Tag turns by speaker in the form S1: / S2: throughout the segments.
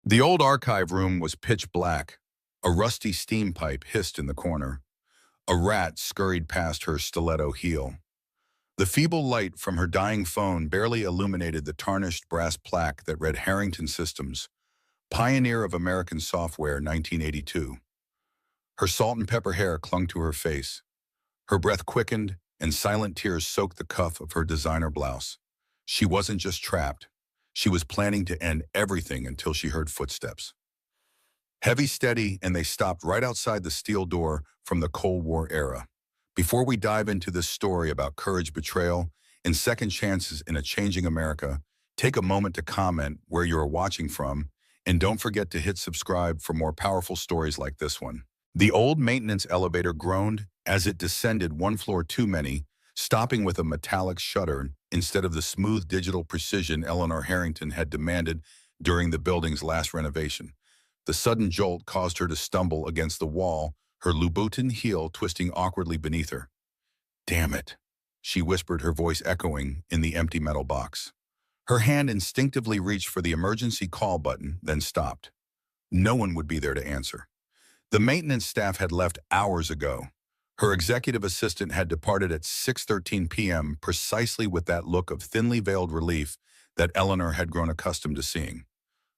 S1: The old archive room was pitch black. A rusty steam pipe hissed in the corner. A rat scurried past her stiletto heel. The feeble light from her dying phone barely illuminated the tarnished brass plaque that read Harrington Systems, Pioneer of American Software, 1982. Her salt and pepper hair clung to her face. Her breath quickened, and silent tears soaked the cuff of her designer blouse. She wasn't just trapped. She was planning to end everything until she heard footsteps. Heavy, steady, and they stopped right outside the steel door from the Cold War era. Before we dive into this story about courage, betrayal, and second chances in a changing America, take a moment to comment where you are watching from, and don't forget to hit subscribe for more powerful stories like this one. The old maintenance elevator groaned as it descended one floor too many, stopping with a metallic shudder instead of the smooth digital precision Eleanor Harrington had demanded during the building's last renovation. The sudden jolt caused her to stumble against the wall, her Louboutin heel twisting awkwardly beneath her. "Damn it," she whispered, her voice echoing in the empty metal box. Her hand instinctively reached for the emergency call button, then stopped. No one would be there to answer. The maintenance staff had left hours ago. Her executive assistant had departed at 6:13 p.m. precisely with that look of thinly veiled relief that Eleanor had grown accustomed to seeing.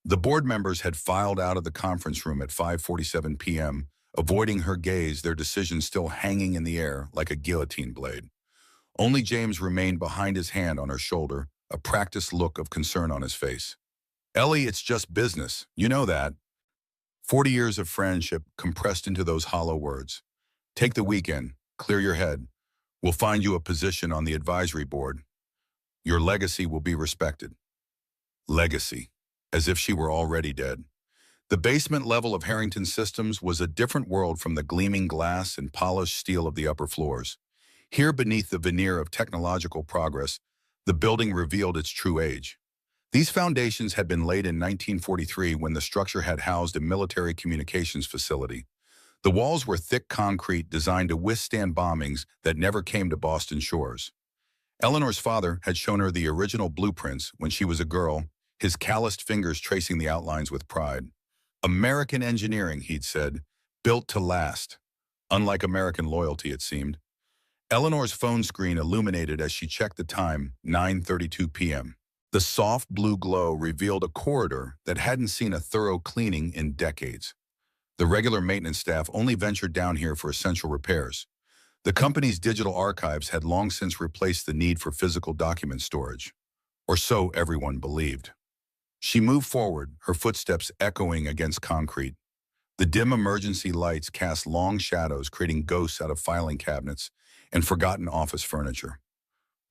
S1: The board members had filed out of the conference room at 5:47 p.m., avoiding her gaze, their decision still hanging in the air like a guillotine blade. Only James remained behind, his hand on her shoulder, a practiced look of concern on his face. "Ellie, it's just business. You know that." 40 years of friendship compressed into those hollow words. "Take the weekend. Clear your head. We'll find you a position on the advisory board. Your legacy will be respected." Legacy. As if she were already dead. The basement level of Harrington Systems was a different world from the gleaming glass and polished steel of the upper floors. Here, beneath the veneer of technological progress, the building revealed its true age. These foundations had been laid in 1943 when the structure had housed a military communications facility. The walls were thick concrete designed to withstand bombings that never came to Boston shores. Eleanor's father had shown her the original blueprints when she was a girl, his calloused fingers tracing the outlines with pride. American engineering, he'd said, built to last. Unlike American loyalty, it seemed. Eleanor's phone screen illuminated as she checked the time, 9:32 p.m. The soft blue glow revealed a corridor that hadn't seen a thorough cleaning in decades. The regular maintenance staff only ventured down here for essential repairs. The company's digital archives had long since replaced the need for physical document storage. Or so everyone believed. She moved forward, her footsteps echoing against concrete. The dim emergency lights cast long shadows, creating ghosts out of filing cabinets and forgotten office furniture.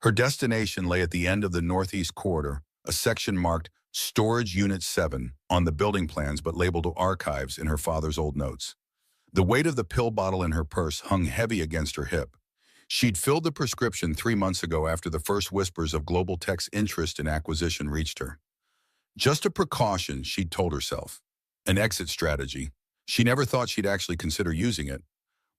S1: Her destination lay at the end of the northeast corridor, a section marked Storage Unit 7 on the building plans but labeled Archives in her father's old notes. The weight of the pill bottle in her purse hung heavy against her hip. She'd filled the prescription 3 months ago after the first whispers of Global Tech's interest in acquisition reached her. Just a precaution, she'd told herself. An exit strategy. She never thought she'd actually consider using it.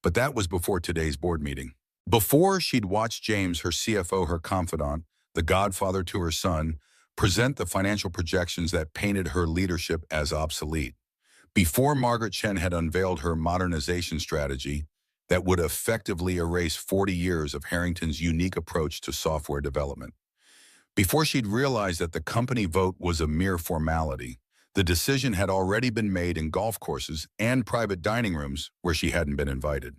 S1: But that was before today's board meeting. Before she'd watched James, her CFO, her confidant, the godfather to her son, present the financial projections that painted her leadership as obsolete. Before Margaret Chen had unveiled her modernization strategy that would effectively erase 40 years of Harrington's unique approach to software development. Before she'd realized that the company vote was a mere formality, the decision had already been made in golf courses and private dining rooms where she hadn't been invited.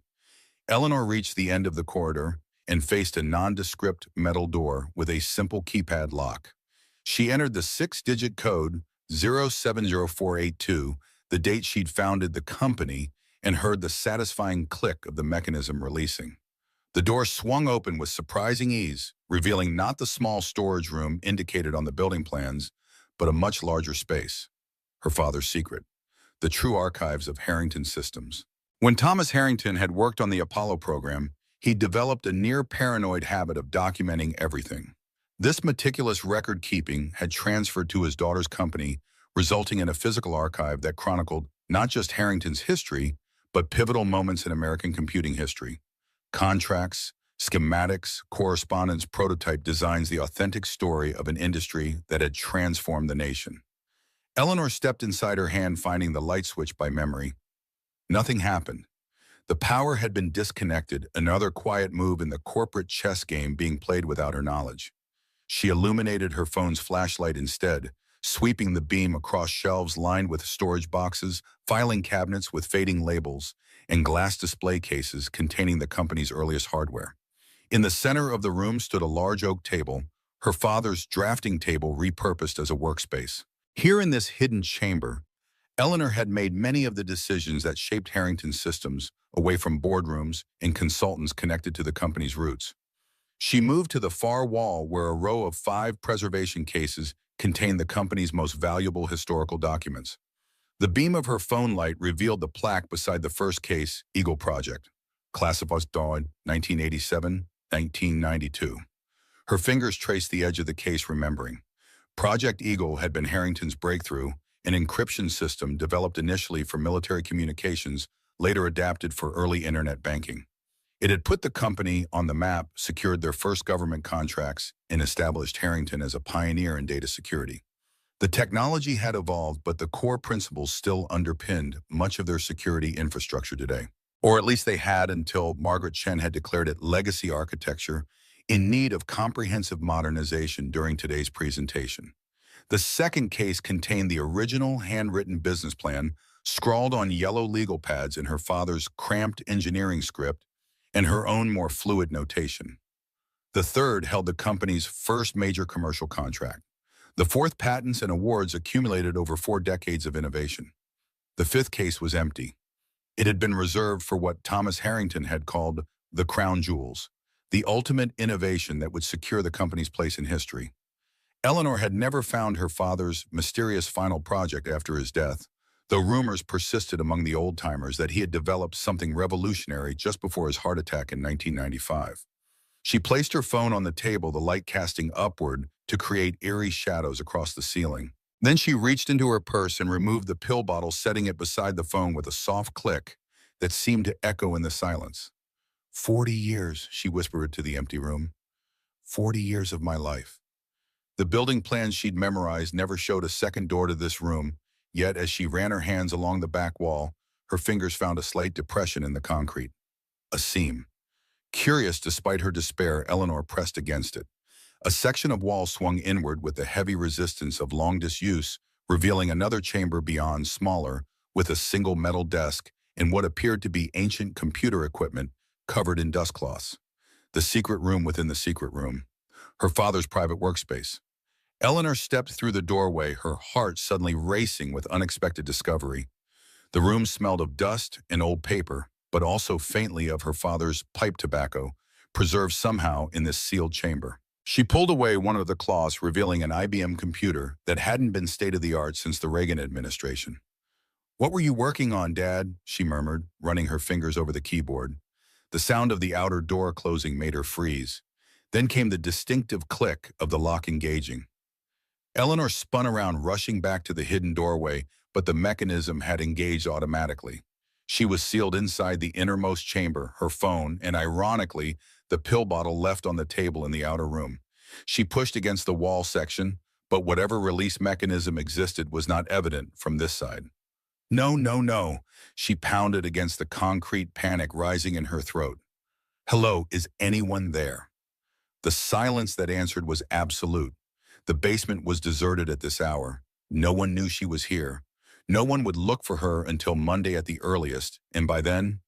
S1: Eleanor reached the end of the corridor and faced a nondescript metal door with a simple keypad lock. She entered the 6-digit code 070482, the date she'd founded the company, and heard the satisfying click of the mechanism releasing. The door swung open with surprising ease, revealing not the small storage room indicated on the building plans, but a much larger space. Her father's secret. The true archives of Harrington Systems. When Thomas Harrington had worked on the Apollo program, he developed a near-paranoid habit of documenting everything. This meticulous record-keeping had transferred to his daughter's company, resulting in a physical archive that chronicled not just Harrington's history, but pivotal moments in American computing history. Contracts, schematics, correspondence, prototype designs, the authentic story of an industry that had transformed the nation. Eleanor stepped inside her hand, finding the light switch by memory. Nothing happened. The power had been disconnected, another quiet move in the corporate chess game being played without her knowledge. She illuminated her phone's flashlight instead, sweeping the beam across shelves lined with storage boxes, filing cabinets with fading labels, and glass display cases containing the company's earliest hardware. In the center of the room stood a large oak table, her father's drafting table repurposed as a workspace. Here in this hidden chamber, Eleanor had made many of the decisions that shaped Harrington's systems, away from boardrooms and consultants connected to the company's roots. She moved to the far wall where a row of 5 preservation cases contained the company's most valuable historical documents. The beam of her phone light revealed the plaque beside the first case, Eagle Project, classified 1987-1992. Her fingers traced the edge of the case, remembering. Project Eagle had been Harrington's breakthrough, an encryption system developed initially for military communications, later adapted for early internet banking. It had put the company on the map, secured their first government contracts, and established Harrington as a pioneer in data security. The technology had evolved, but the core principles still underpinned much of their security infrastructure today. Or at least they had until Margaret Chen had declared it legacy architecture in need of comprehensive modernization during today's presentation. The second case contained the original handwritten business plan, scrawled on yellow legal pads in her father's cramped engineering script and her own more fluid notation. The third held the company's first major commercial contract. The fourth, patents and awards accumulated over 4 decades of innovation. The fifth case was empty. It had been reserved for what Thomas Harrington had called the crown jewels, the ultimate innovation that would secure the company's place in history. Eleanor had never found her father's mysterious final project after his death, though rumors persisted among the old-timers that he had developed something revolutionary just before his heart attack in 1995. She placed her phone on the table, the light casting upward to create eerie shadows across the ceiling. Then she reached into her purse and removed the pill bottle, setting it beside the phone with a soft click that seemed to echo in the silence. 40 years, she whispered to the empty room. 40 years of my life. The building plans she'd memorized never showed a second door to this room, yet as she ran her hands along the back wall, her fingers found a slight depression in the concrete. A seam. Curious despite her despair, Eleanor pressed against it. A section of wall swung inward with the heavy resistance of long disuse, revealing another chamber beyond, smaller, with a single metal desk and what appeared to be ancient computer equipment covered in dust cloths. The secret room within the secret room. Her father's private workspace. Eleanor stepped through the doorway, her heart suddenly racing with unexpected discovery. The room smelled of dust and old paper, but also faintly of her father's pipe tobacco, preserved somehow in this sealed chamber. She pulled away one of the cloths, revealing an IBM computer that hadn't been state-of-the-art since the Reagan administration. "What were you working on, Dad?" she murmured, running her fingers over the keyboard. The sound of the outer door closing made her freeze. Then came the distinctive click of the lock engaging. Eleanor spun around, rushing back to the hidden doorway, but the mechanism had engaged automatically. She was sealed inside the innermost chamber, her phone, and ironically, the pill bottle left on the table in the outer room. She pushed against the wall section, but whatever release mechanism existed was not evident from this side. "No, no, no," she pounded against the concrete, panic rising in her throat. "Hello, is anyone there?" The silence that answered was absolute. The basement was deserted at this hour. No one knew she was here. No one would look for her until Monday at the earliest, and by then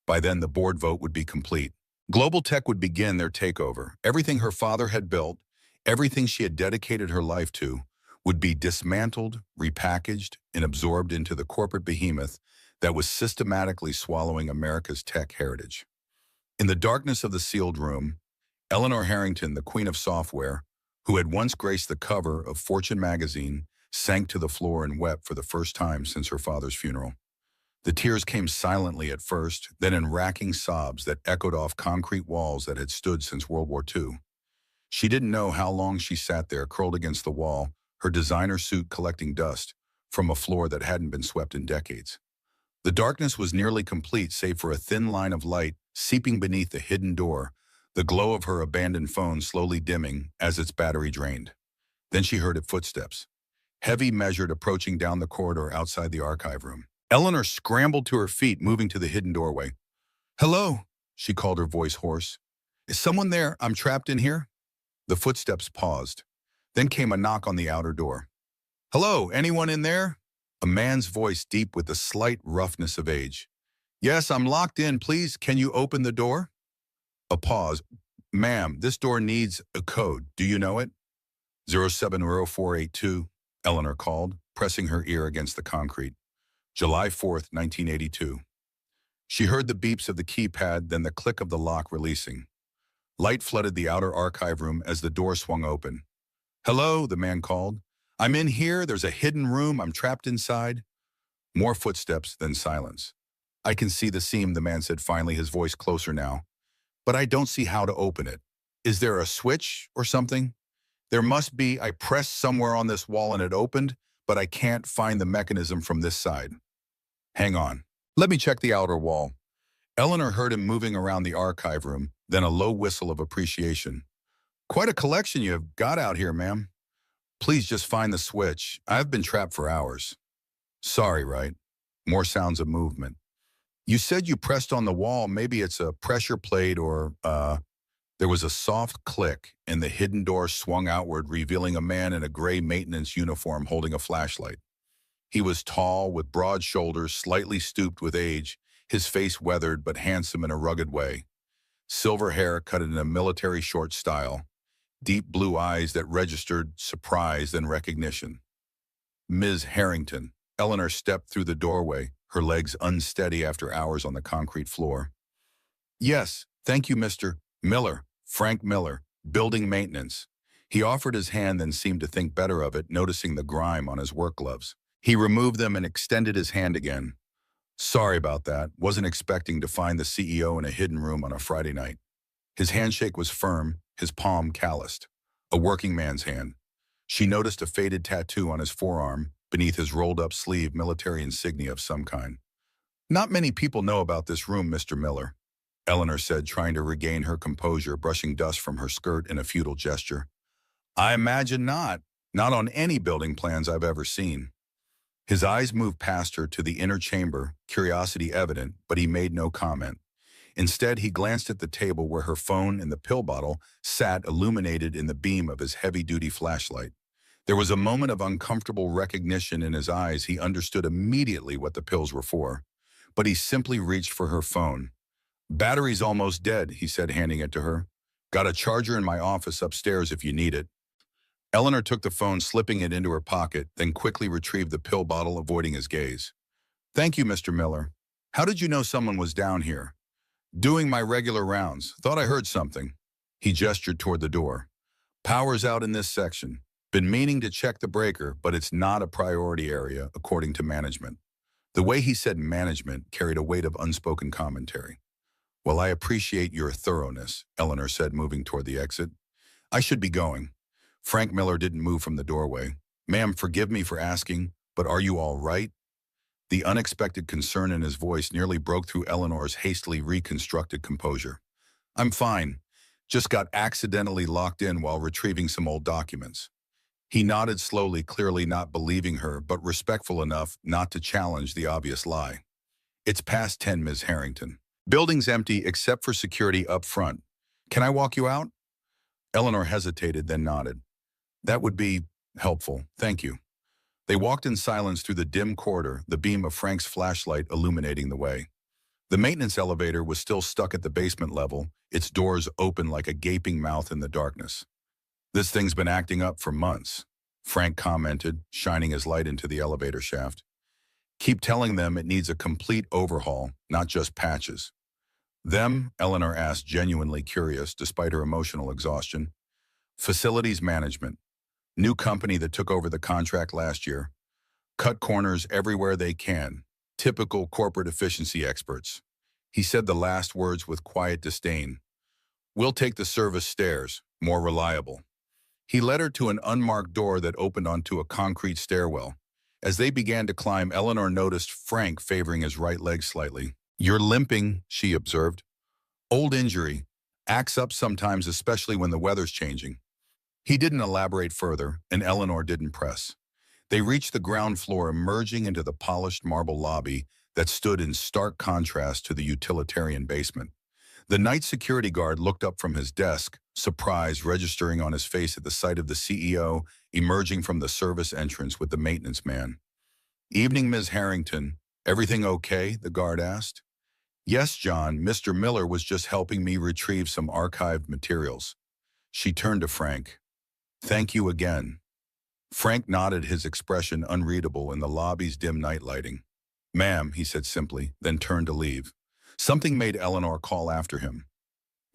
S1: the board vote would be complete. Global Tech would begin their takeover. Everything her father had built, everything she had dedicated her life to, would be dismantled, repackaged, and absorbed into the corporate behemoth that was systematically swallowing America's tech heritage. In the darkness of the sealed room, Eleanor Harrington, the queen of software, who had once graced the cover of Fortune magazine, sank to the floor and wept for the first time since her father's funeral. The tears came silently at first, then in racking sobs that echoed off concrete walls that had stood since World War II. She didn't know how long she sat there, curled against the wall, her designer suit collecting dust from a floor that hadn't been swept in decades. The darkness was nearly complete, save for a thin line of light seeping beneath the hidden door, the glow of her abandoned phone slowly dimming as its battery drained. Then she heard footsteps. heavy measured approaching down the corridor outside the archive room. Eleanor scrambled to her feet, moving to the hidden doorway. "Hello," she called, her voice hoarse. "Is someone there? I'm trapped in here." The footsteps paused. Then came a knock on the outer door. "Hello, anyone in there?" A man's voice, deep with the slight roughness of age. "Yes, I'm locked in. Please, can you open the door?" A pause. "Ma'am, this door needs a code. Do you know it?" 070482, Eleanor called, pressing her ear against the concrete. July 4th, 1982. She heard the beeps of the keypad, then the click of the lock releasing. Light flooded the outer archive room as the door swung open. "Hello," the man called. "I'm in here. There's a hidden room. I'm trapped inside." More footsteps, then silence. "I can see the seam," the man said finally, his voice closer now. "But I don't see how to open it. Is there a switch or something?" "There must be. I pressed somewhere on this wall and it opened, but I can't find the mechanism from this side." "Hang on. Let me check the outer wall." Eleanor heard him moving around the archive room, then a low whistle of appreciation. "Quite a collection you've got out here, ma'am. Please just find the switch. I've been trapped for hours." "Sorry, right?" More sounds of movement. "You said you pressed on the wall. Maybe it's a pressure plate or, There was a soft click, and the hidden door swung outward, revealing a man in a gray maintenance uniform holding a flashlight. He was tall, with broad shoulders, slightly stooped with age, his face weathered but handsome in a rugged way. Silver hair cut in a military short style, deep blue eyes that registered surprise and recognition. "Ms. Harrington." Eleanor stepped through the doorway, her legs unsteady after hours on the concrete floor. "Yes, thank you, Mr. Miller, Frank Miller, building maintenance." He offered his hand, then seemed to think better of it, noticing the grime on his work gloves. He removed them and extended his hand again. "Sorry about that. Wasn't expecting to find the CEO in a hidden room on a Friday night." His handshake was firm, his palm calloused. A working man's hand. She noticed a faded tattoo on his forearm, beneath his rolled-up sleeve, military insignia of some kind. "Not many people know about this room, Mr. Miller," Eleanor said, trying to regain her composure, brushing dust from her skirt in a futile gesture. "I imagine not. Not on any building plans I've ever seen." His eyes moved past her to the inner chamber, curiosity evident, but he made no comment. Instead, he glanced at the table where her phone and the pill bottle sat, illuminated in the beam of his heavy-duty flashlight. There was a moment of uncomfortable recognition in his eyes. He understood immediately what the pills were for. But he simply reached for her phone. "Battery's almost dead," he said, handing it to her. "Got a charger in my office upstairs if you need it." Eleanor took the phone, slipping it into her pocket, then quickly retrieved the pill bottle, avoiding his gaze. "Thank you, Mr. Miller. How did you know someone was down here?" "Doing my regular rounds. Thought I heard something." He gestured toward the door. "Power's out in this section. Been meaning to check the breaker, but it's not a priority area, according to management." The way he said management carried a weight of unspoken commentary. "Well, I appreciate your thoroughness," Eleanor said, moving toward the exit. "I should be going." Frank Miller didn't move from the doorway. "Ma'am, forgive me for asking, but are you all right?" The unexpected concern in his voice nearly broke through Eleanor's hastily reconstructed composure. "I'm fine. Just got accidentally locked in while retrieving some old documents." He nodded slowly, clearly not believing her, but respectful enough not to challenge the obvious lie. "It's past 10, Ms. Harrington. Building's empty except for security up front. Can I walk you out?" Eleanor hesitated, then nodded. "That would be helpful. Thank you." They walked in silence through the dim corridor, the beam of Frank's flashlight illuminating the way. The maintenance elevator was still stuck at the basement level, its doors open like a gaping mouth in the darkness. "This thing's been acting up for months," Frank commented, shining his light into the elevator shaft. "Keep telling them it needs a complete overhaul, not just patches." "Them?" Eleanor asked, genuinely curious, despite her emotional exhaustion. "Facilities management. New company that took over the contract last year. Cut corners everywhere they can. Typical corporate efficiency experts." He said the last words with quiet disdain. "We'll take the service stairs, more reliable." He led her to an unmarked door that opened onto a concrete stairwell. As they began to climb, Eleanor noticed Frank favoring his right leg slightly. "You're limping," she observed. "Old injury. Acts up sometimes, especially when the weather's changing." He didn't elaborate further, and Eleanor didn't press. They reached the ground floor, emerging into the polished marble lobby that stood in stark contrast to the utilitarian basement. The night security guard looked up from his desk, surprise registering on his face at the sight of the CEO emerging from the service entrance with the maintenance man. "Evening, Ms. Harrington. Everything okay?" the guard asked. "Yes, John. Mr. Miller was just helping me retrieve some archived materials." She turned to Frank. "Thank you again." Frank nodded, his expression unreadable in the lobby's dim night lighting. "Ma'am," he said simply, then turned to leave. Something made Eleanor call after him.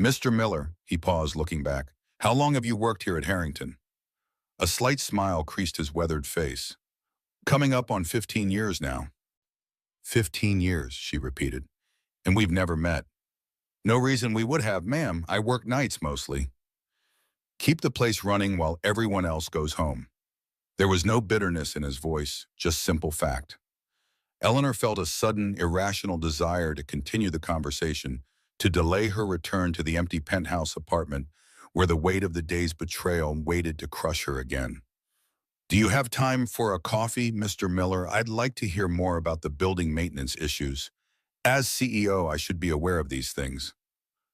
S1: "Mr. Miller," he paused, looking back. "How long have you worked here at Harrington?" A slight smile creased his weathered face. "Coming up on 15 years now." 15 years, she repeated. "And we've never met." "No reason we would have, ma'am. I work nights mostly." "Keep the place running while everyone else goes home." There was no bitterness in his voice, just simple fact. Eleanor felt a sudden, irrational desire to continue the conversation, to delay her return to the empty penthouse apartment where the weight of the day's betrayal waited to crush her again. "Do you have time for a coffee, Mr. Miller? I'd like to hear more about the building maintenance issues. As CEO, I should be aware of these things."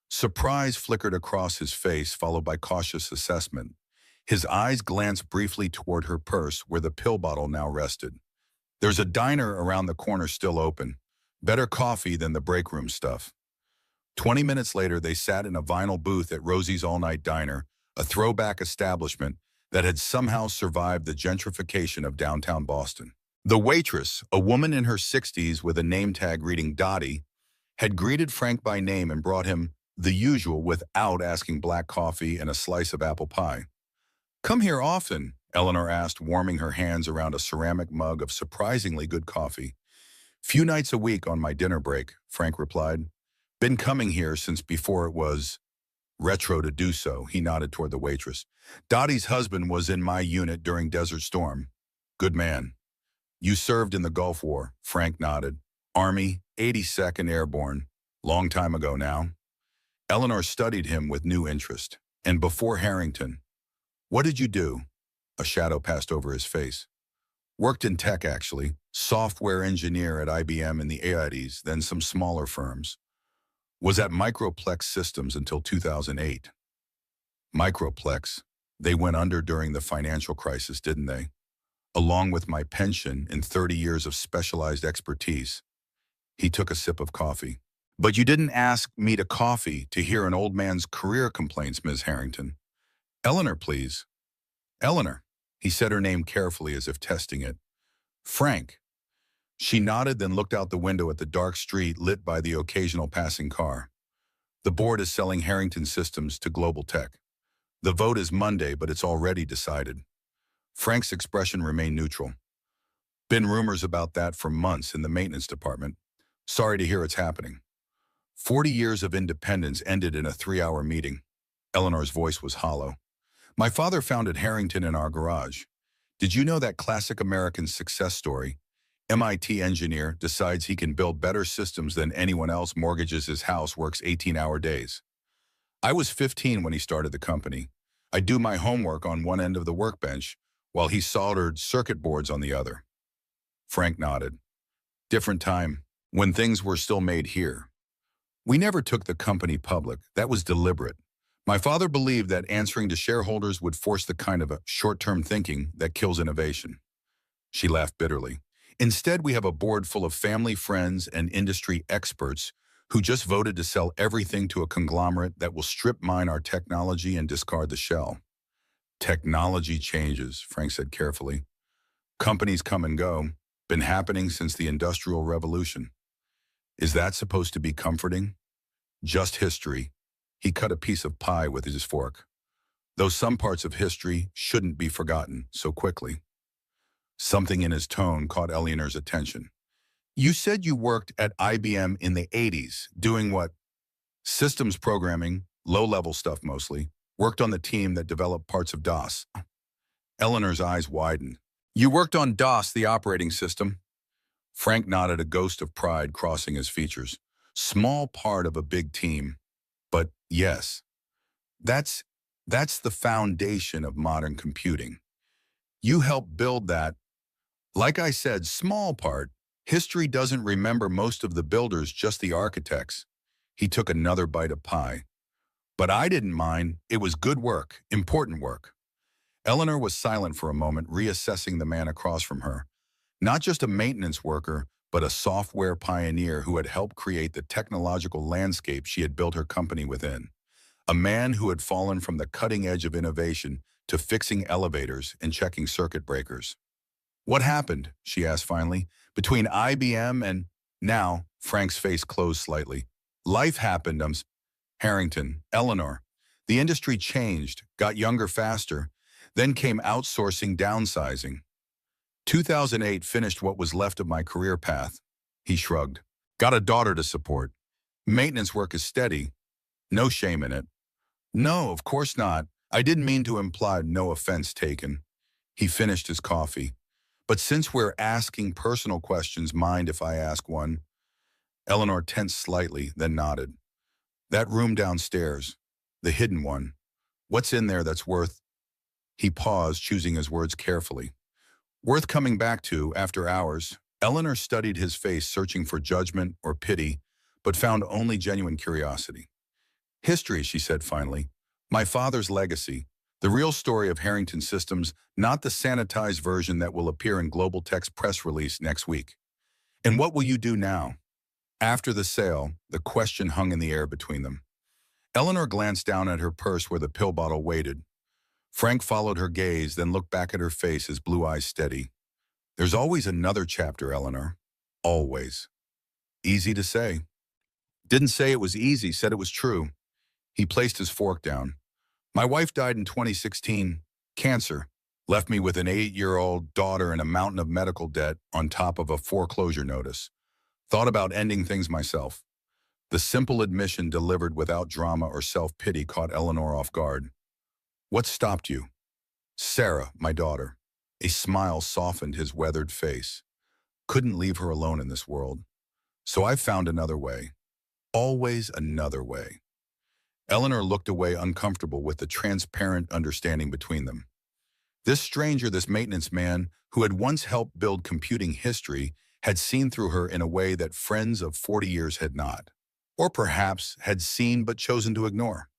S1: Surprise flickered across his face, followed by cautious assessment. His eyes glanced briefly toward her purse, where the pill bottle now rested. "There's a diner around the corner still open. Better coffee than the break room stuff." 20 minutes later, they sat in a vinyl booth at Rosie's All-Night Diner, a throwback establishment that had somehow survived the gentrification of downtown Boston. The waitress, a woman in her 60s with a name tag reading Dottie, had greeted Frank by name and brought him the usual without asking, black coffee and a slice of apple pie. "Come here often?" Eleanor asked, warming her hands around a ceramic mug of surprisingly good coffee. "Few nights a week on my dinner break," Frank replied. "Been coming here since before it was retro to do so." He nodded toward the waitress. "Dottie's husband was in my unit during Desert Storm." "Good man." "You served in the Gulf War," Frank nodded. "Army, 82nd Airborne. Long time ago now." Eleanor studied him with new interest. "And before Harrington, what did you do?" A shadow passed over his face. "Worked in tech, actually. Software engineer at IBM in the 80s, then some smaller firms. Was at Microplex Systems until 2008. Microplex. They went under during the financial crisis, didn't they? Along with my pension and 30 years of specialized expertise." He took a sip of coffee. "But you didn't ask me to coffee to hear an old man's career complaints, Ms. Harrington." "Eleanor, please." "Eleanor." He said her name carefully as if testing it. "Frank." She nodded, then looked out the window at the dark street lit by the occasional passing car. "The board is selling Harrington Systems to Global Tech. The vote is Monday, but it's already decided." Frank's expression remained neutral. "Been rumors about that for months in the maintenance department. Sorry to hear it's happening." 40 years of independence ended in a 3-hour meeting. Eleanor's voice was hollow. "My father founded Harrington in our garage. Did you know that classic American success story? MIT engineer decides he can build better systems than anyone else, mortgages his house, works 18-hour days. I was 15 when he started the company. I do my homework on one end of the workbench while he soldered circuit boards on the other." Frank nodded. "Different time, when things were still made here. We never took the company public. That was deliberate. My father believed that answering to shareholders would force the kind of a short-term thinking that kills innovation." She laughed bitterly. "Instead, we have a board full of family, friends, and industry experts who just voted to sell everything to a conglomerate that will strip mine our technology and discard the shell." "Technology changes," Frank said carefully. "Companies come and go. Been happening since the Industrial Revolution. Is that supposed to be comforting?" "Just history." He cut a piece of pie with his fork. "Though some parts of history shouldn't be forgotten so quickly." Something in his tone caught Eleanor's attention. "You said you worked at IBM in the 80s, doing what?" "Systems programming, low-level stuff mostly. Worked on the team that developed parts of DOS." Eleanor's eyes widened. "You worked on DOS, the operating system?" Frank nodded, a ghost of pride crossing his features. "Small part of a big team. But yes, that's the foundation of modern computing. You helped build that. Like I said, small part. History doesn't remember most of the builders, just the architects. He took another bite of pie. But I didn't mind. It was good work, important work. Eleanor was silent for a moment, reassessing the man across from her. Not just a maintenance worker, but a software pioneer who had helped create the technological landscape she had built her company within. A man who had fallen from the cutting edge of innovation to fixing elevators and checking circuit breakers. What happened, she asked finally, between IBM and now? Frank's face closed slightly. Life happened, Harrington, Eleanor. The industry changed, got younger faster, then came outsourcing, downsizing. 2008 finished what was left of my career path. He shrugged. Got a daughter to support. Maintenance work is steady. No shame in it. No, of course not. I didn't mean to imply, no offense taken. He finished his coffee. But since we're asking personal questions, mind if I ask one? Eleanor tensed slightly, then nodded. That room downstairs, the hidden one. What's in there that's worth? He paused, choosing his words carefully. Worth coming back to after hours. Eleanor studied his face, searching for judgment or pity, but found only genuine curiosity. History, she said finally. My father's legacy. The real story of Harrington Systems, not the sanitized version that will appear in Global Tech's press release next week. And what will you do now? After the sale, the question hung in the air between them. Eleanor glanced down at her purse where the pill bottle waited. Frank followed her gaze, then looked back at her face, his blue eyes steady. There's always another chapter, Eleanor. Always. Easy to say. Didn't say it was easy, said it was true. He placed his fork down. My wife died in 2016. Cancer. Left me with an 8-year-old daughter and a mountain of medical debt on top of a foreclosure notice. Thought about ending things myself. The simple admission delivered without drama or self-pity caught Eleanor off guard. What stopped you? Sarah, my daughter. A smile softened his weathered face. Couldn't leave her alone in this world. So I found another way. Always another way. Eleanor looked away, uncomfortable with the transparent understanding between them. This stranger, this maintenance man, who had once helped build computing history, had seen through her in a way that friends of 40 years had not. Or perhaps had seen but chosen to ignore.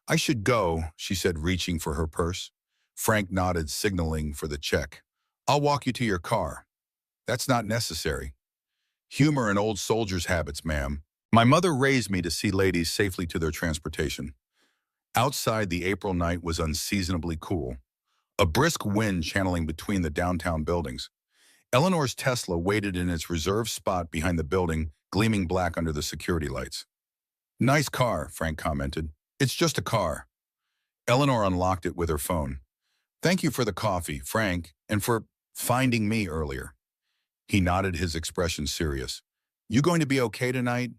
S1: I should go, she said, reaching for her purse. Frank nodded, signaling for the check. I'll walk you to your car. That's not necessary. Humor and old soldiers' habits, ma'am. My mother raised me to see ladies safely to their transportation. Outside, the April night was unseasonably cool. A brisk wind channeling between the downtown buildings. Eleanor's Tesla waited in its reserved spot behind the building, gleaming black under the security lights. Nice car, Frank commented. It's just a car. Eleanor unlocked it with her phone. Thank you for the coffee, Frank, and for finding me earlier. He nodded, his expression serious. You going to be okay tonight?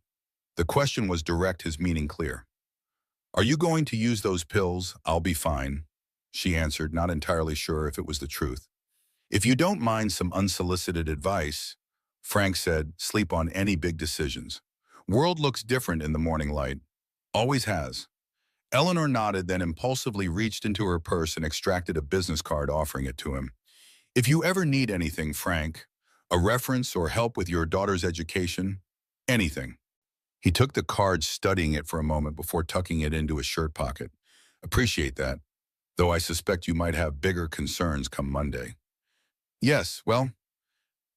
S1: The question was direct, his meaning clear. Are you going to use those pills? I'll be fine, she answered, not entirely sure if it was the truth. If you don't mind some unsolicited advice, Frank said, sleep on any big decisions. World looks different in the morning light. Always has. Eleanor nodded, then impulsively reached into her purse and extracted a business card, offering it to him. If you ever need anything, Frank, a reference or help with your daughter's education, anything. He took the card, studying it for a moment before tucking it into his shirt pocket. Appreciate that, though I suspect you might have bigger concerns come Monday. Yes, well,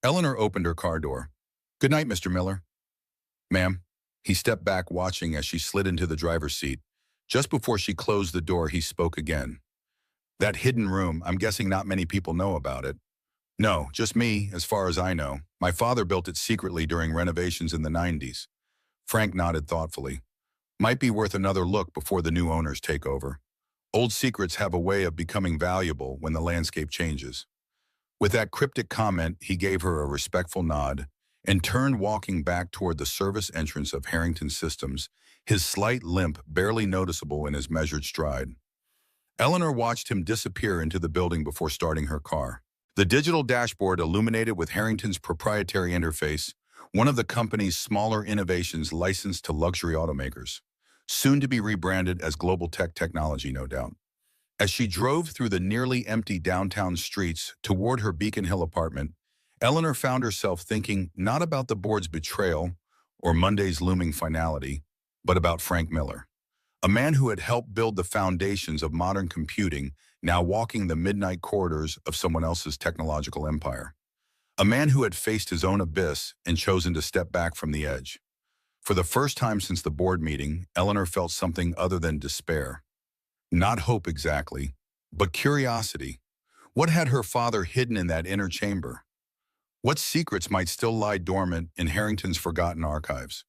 S1: Eleanor opened her car door. Good night, Mr. Miller. Ma'am. He stepped back, watching as she slid into the driver's seat. Just before she closed the door, he spoke again. That hidden room, I'm guessing not many people know about it. No, just me, as far as I know. My father built it secretly during renovations in the 90s. Frank nodded thoughtfully. Might be worth another look before the new owners take over. Old secrets have a way of becoming valuable when the landscape changes. With that cryptic comment, he gave her a respectful nod and turned, walking back toward the service entrance of Harrington Systems, his slight limp barely noticeable in his measured stride. Eleanor watched him disappear into the building before starting her car. The digital dashboard illuminated with Harrington's proprietary interface, one of the company's smaller innovations licensed to luxury automakers, soon to be rebranded as Global Tech Technology, no doubt. As she drove through the nearly empty downtown streets toward her Beacon Hill apartment, Eleanor found herself thinking not about the board's betrayal or Monday's looming finality, but about Frank Miller, a man who had helped build the foundations of modern computing, now walking the midnight corridors of someone else's technological empire. A man who had faced his own abyss and chosen to step back from the edge. For the first time since the board meeting, Eleanor felt something other than despair. Not hope exactly, but curiosity. What had her father hidden in that inner chamber? What secrets might still lie dormant in Harrington's forgotten archives?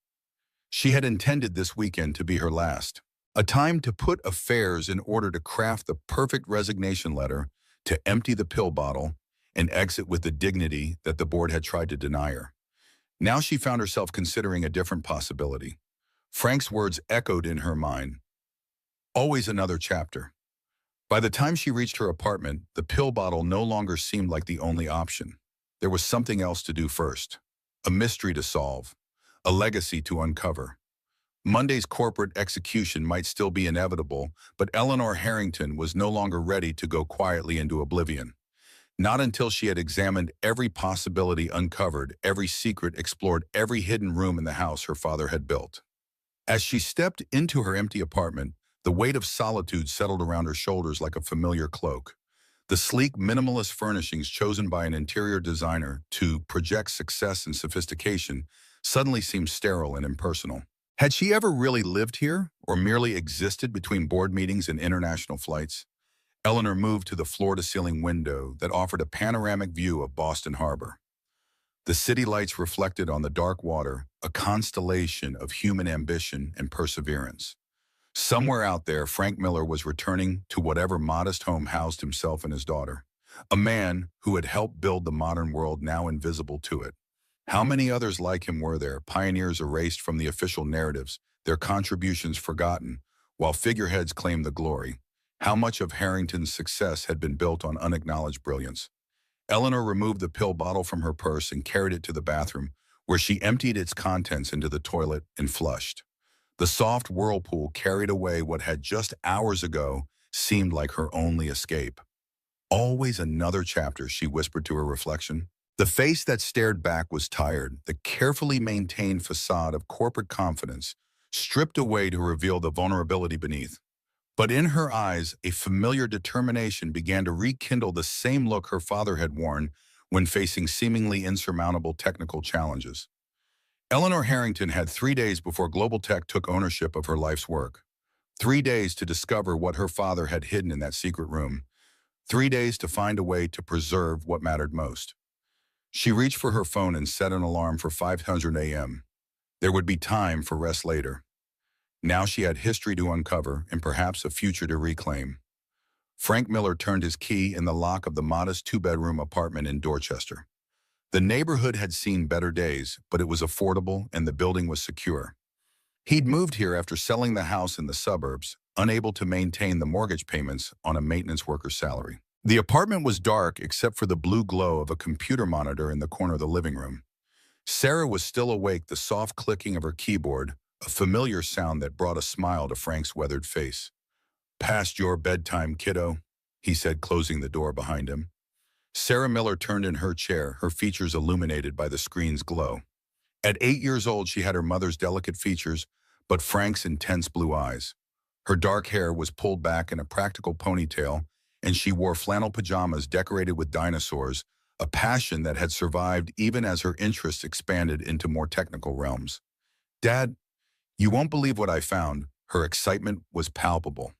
S1: She had intended this weekend to be her last. A time to put affairs in order to craft the perfect resignation letter, to empty the pill bottle, and exit with the dignity that the board had tried to deny her. Now she found herself considering a different possibility. Frank's words echoed in her mind. Always another chapter. By the time she reached her apartment, the pill bottle no longer seemed like the only option. There was something else to do first. A mystery to solve. A legacy to uncover. Monday's corporate execution might still be inevitable, but Eleanor Harrington was no longer ready to go quietly into oblivion. Not until she had examined every possibility uncovered, every secret explored, every hidden room in the house her father had built. As she stepped into her empty apartment, the weight of solitude settled around her shoulders like a familiar cloak. The sleek, minimalist furnishings chosen by an interior designer to project success and sophistication suddenly seemed sterile and impersonal. Had she ever really lived here, or merely existed between board meetings and international flights? Eleanor moved to the floor-to-ceiling window that offered a panoramic view of Boston Harbor. The city lights reflected on the dark water, a constellation of human ambition and perseverance. Somewhere out there, Frank Miller was returning to whatever modest home housed himself and his daughter, a man who had helped build the modern world now invisible to it. How many others like him were there, pioneers erased from the official narratives, their contributions forgotten, while figureheads claimed the glory? How much of Harrington's success had been built on unacknowledged brilliance? Eleanor removed the pill bottle from her purse and carried it to the bathroom, where she emptied its contents into the toilet and flushed. The soft whirlpool carried away what had just hours ago seemed like her only escape. Always another chapter, she whispered to her reflection. The face that stared back was tired, the carefully maintained facade of corporate confidence stripped away to reveal the vulnerability beneath. But in her eyes, a familiar determination began to rekindle the same look her father had worn when facing seemingly insurmountable technical challenges. Eleanor Harrington had 3 days before Global Tech took ownership of her life's work. 3 days to discover what her father had hidden in that secret room. 3 days to find a way to preserve what mattered most. She reached for her phone and set an alarm for 500 a.m. There would be time for rest later. Now she had history to uncover and perhaps a future to reclaim. Frank Miller turned his key in the lock of the modest two-bedroom apartment in Dorchester. The neighborhood had seen better days, but it was affordable and the building was secure. He'd moved here after selling the house in the suburbs, unable to maintain the mortgage payments on a maintenance worker's salary. The apartment was dark except for the blue glow of a computer monitor in the corner of the living room. Sarah was still awake, the soft clicking of her keyboard, a familiar sound that brought a smile to Frank's weathered face. "Past your bedtime, kiddo," he said, closing the door behind him. Sarah Miller turned in her chair, her features illuminated by the screen's glow. At 8 years old, she had her mother's delicate features, but Frank's intense blue eyes. Her dark hair was pulled back in a practical ponytail, and she wore flannel pajamas decorated with dinosaurs, a passion that had survived even as her interests expanded into more technical realms. "Dad, you won't believe what I found." Her excitement was palpable.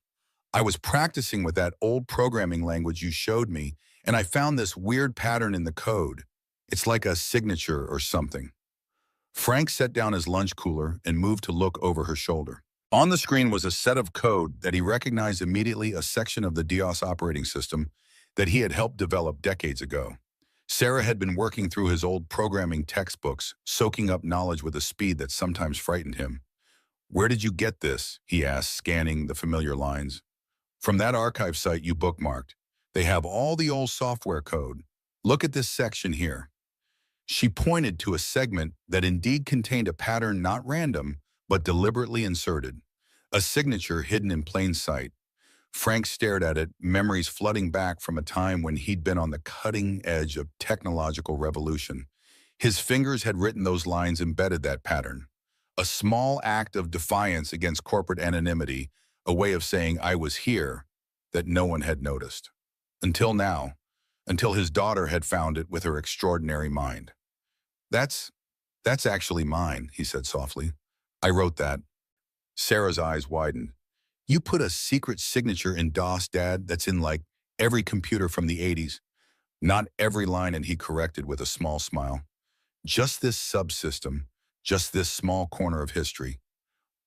S1: "I was practicing with that old programming language you showed me, and I found this weird pattern in the code. It's like a signature or something." Frank set down his lunch cooler and moved to look over her shoulder. On the screen was a set of code that he recognized immediately, a section of the DOS operating system that he had helped develop decades ago. Sarah had been working through his old programming textbooks, soaking up knowledge with a speed that sometimes frightened him. "Where did you get this?" he asked, scanning the familiar lines. "From that archive site you bookmarked. They have all the old software code. Look at this section here." She pointed to a segment that indeed contained a pattern not random, but deliberately inserted. A signature hidden in plain sight. Frank stared at it, memories flooding back from a time when he'd been on the cutting edge of technological revolution. His fingers had written those lines, embedded that pattern. A small act of defiance against corporate anonymity, a way of saying I was here, that no one had noticed. Until now, until his daughter had found it with her extraordinary mind. That's, that's actually mine, he said softly. I wrote that. Sarah's eyes widened. You put a secret signature in DOS, Dad, that's in like every computer from the 80s. Not every line, and he corrected with a small smile. Just this subsystem, just this small corner of history.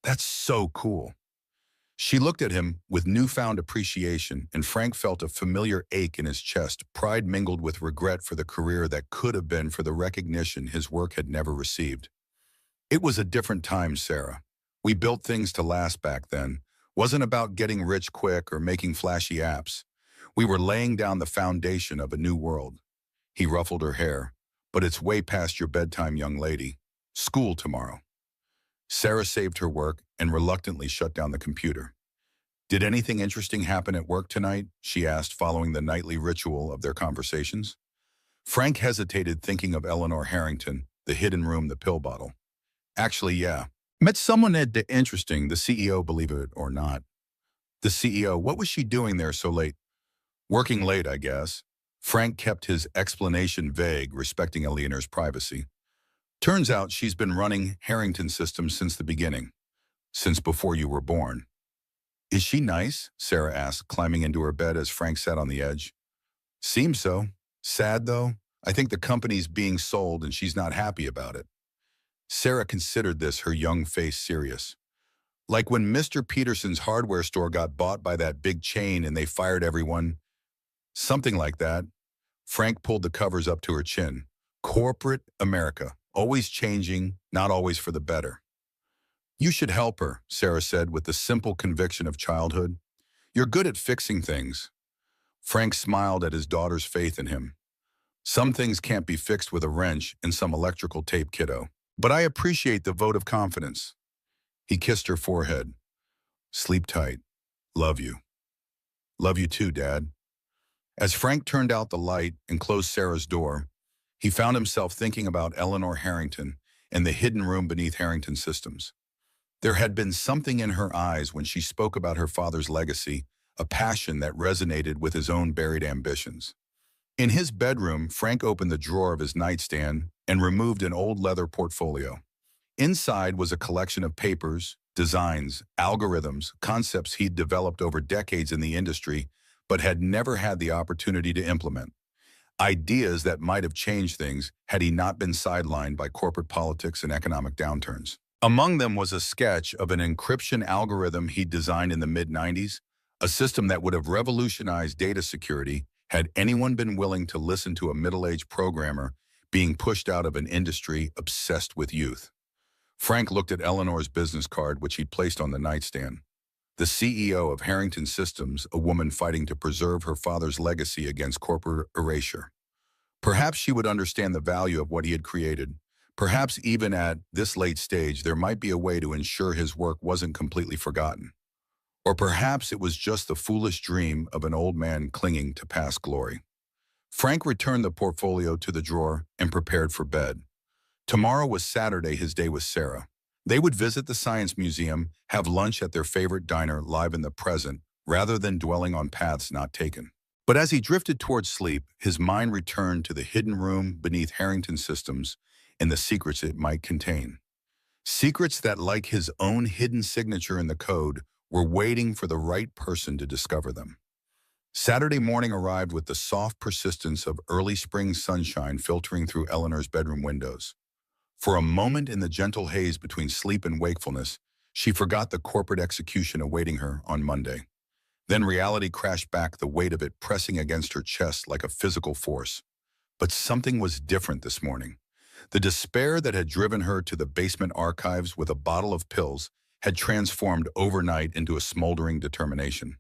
S1: That's so cool. She looked at him with newfound appreciation, and Frank felt a familiar ache in his chest, pride mingled with regret for the career that could have been, for the recognition his work had never received. It was a different time, Sarah. We built things to last back then. Wasn't about getting rich quick or making flashy apps. We were laying down the foundation of a new world. He ruffled her hair. But it's way past your bedtime, young lady. School tomorrow. Sarah saved her work and reluctantly shut down the computer. Did anything interesting happen at work tonight? She asked, following the nightly ritual of their conversations. Frank hesitated, thinking of Eleanor Harrington, the hidden room, the pill bottle. Actually, yeah. Met someone at the interesting, the CEO, believe it or not. The CEO, what was she doing there so late? Working late, I guess. Frank kept his explanation vague, respecting Eleanor's privacy. Turns out she's been running Harrington Systems since the beginning, since before you were born. Is she nice? Sarah asked, climbing into her bed as Frank sat on the edge. Seems so. Sad, though. I think the company's being sold and she's not happy about it. Sarah considered this, her young face serious. Like when Mr. Peterson's hardware store got bought by that big chain and they fired everyone. Something like that. Frank pulled the covers up to her chin. Corporate America, always changing, not always for the better. You should help her, Sarah said with the simple conviction of childhood. You're good at fixing things. Frank smiled at his daughter's faith in him. Some things can't be fixed with a wrench and some electrical tape, kiddo. But I appreciate the vote of confidence. He kissed her forehead. Sleep tight. Love you. Love you too, Dad. As Frank turned out the light and closed Sarah's door, he found himself thinking about Eleanor Harrington and the hidden room beneath Harrington Systems. There had been something in her eyes when she spoke about her father's legacy, a passion that resonated with his own buried ambitions. In his bedroom, Frank opened the drawer of his nightstand and removed an old leather portfolio. Inside was a collection of papers, designs, algorithms, concepts he'd developed over decades in the industry, but had never had the opportunity to implement. Ideas that might have changed things had he not been sidelined by corporate politics and economic downturns. Among them was a sketch of an encryption algorithm he'd designed in the mid-90s, a system that would have revolutionized data security had anyone been willing to listen to a middle-aged programmer being pushed out of an industry obsessed with youth. Frank looked at Eleanor's business card, which he'd placed on the nightstand. The CEO of Harrington Systems, a woman fighting to preserve her father's legacy against corporate erasure. Perhaps she would understand the value of what he had created. Perhaps even at this late stage, there might be a way to ensure his work wasn't completely forgotten. Or perhaps it was just the foolish dream of an old man clinging to past glory. Frank returned the portfolio to the drawer and prepared for bed. Tomorrow was Saturday, his day with Sarah. They would visit the Science Museum, have lunch at their favorite diner, live in the present, rather than dwelling on paths not taken. But as he drifted towards sleep, his mind returned to the hidden room beneath Harrington Systems and the secrets it might contain. Secrets that, like his own hidden signature in the code, were waiting for the right person to discover them. Saturday morning arrived with the soft persistence of early spring sunshine filtering through Eleanor's bedroom windows. For a moment in the gentle haze between sleep and wakefulness, she forgot the corporate execution awaiting her on Monday. Then reality crashed back, the weight of it pressing against her chest like a physical force. But something was different this morning. The despair that had driven her to the basement archives with a bottle of pills had transformed overnight into a smoldering determination.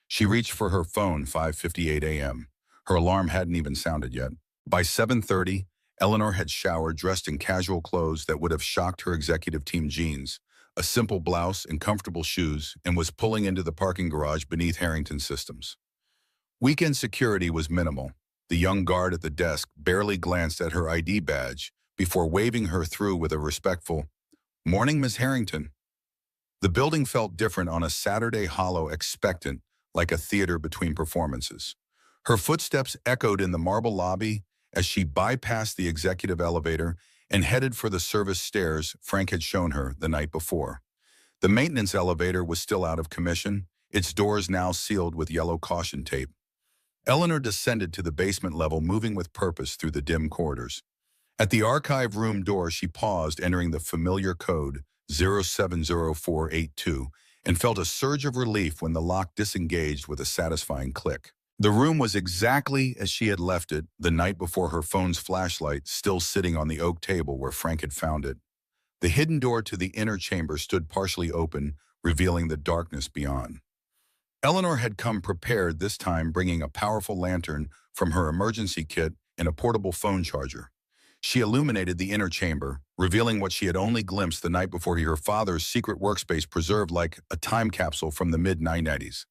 S1: She reached for her phone, 5:58 a.m. Her alarm hadn't even sounded yet. By 7:30, Eleanor had showered, dressed in casual clothes that would have shocked her executive team jeans, a simple blouse and comfortable shoes, and was pulling into the parking garage beneath Harrington Systems. Weekend security was minimal. The young guard at the desk barely glanced at her ID badge before waving her through with a respectful, "Morning, Miss Harrington." The building felt different on a Saturday, hollow, expectant, like a theater between performances. Her footsteps echoed in the marble lobby as she bypassed the executive elevator and headed for the service stairs Frank had shown her the night before. The maintenance elevator was still out of commission, its doors now sealed with yellow caution tape. Eleanor descended to the basement level, moving with purpose through the dim corridors. At the archive room door, she paused, entering the familiar code 070482, and felt a surge of relief when the lock disengaged with a satisfying click. The room was exactly as she had left it the night before, her phone's flashlight still sitting on the oak table where Frank had found it. The hidden door to the inner chamber stood partially open, revealing the darkness beyond. Eleanor had come prepared this time, bringing a powerful lantern from her emergency kit and a portable phone charger. She illuminated the inner chamber, revealing what she had only glimpsed the night before: her father's secret workspace preserved like a time capsule from the mid-1990s.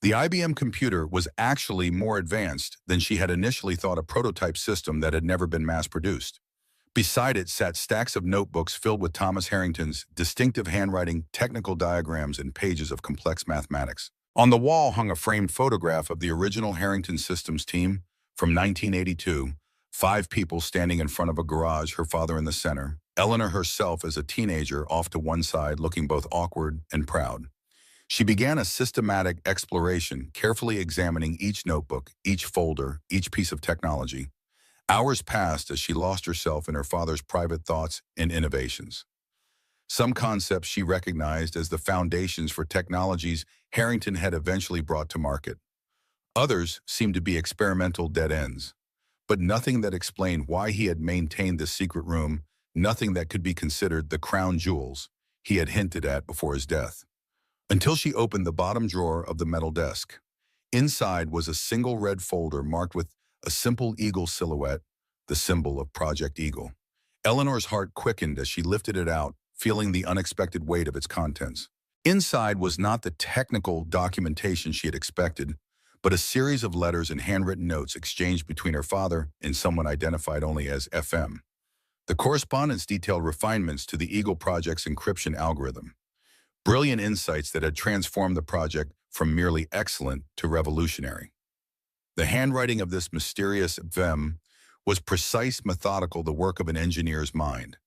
S1: The IBM computer was actually more advanced than she had initially thought, a prototype system that had never been mass-produced. Beside it sat stacks of notebooks filled with Thomas Harrington's distinctive handwriting, technical diagrams, and pages of complex mathematics. On the wall hung a framed photograph of the original Harrington Systems team from 1982, 5 people standing in front of a garage, her father in the center, Eleanor herself as a teenager off to one side, looking both awkward and proud. She began a systematic exploration, carefully examining each notebook, each folder, each piece of technology. Hours passed as she lost herself in her father's private thoughts and innovations. Some concepts she recognized as the foundations for technologies Harrington had eventually brought to market. Others seemed to be experimental dead ends, but nothing that explained why he had maintained this secret room, nothing that could be considered the crown jewels he had hinted at before his death. Until she opened the bottom drawer of the metal desk. Inside was a single red folder marked with a simple eagle silhouette, the symbol of Project Eagle. Eleanor's heart quickened as she lifted it out, feeling the unexpected weight of its contents. Inside was not the technical documentation she had expected, but a series of letters and handwritten notes exchanged between her father and someone identified only as FM. The correspondence detailed refinements to the Eagle project's encryption algorithm. Brilliant insights that had transformed the project from merely excellent to revolutionary. The handwriting of this mysterious FM was precise, methodical, the work of an engineer's mind.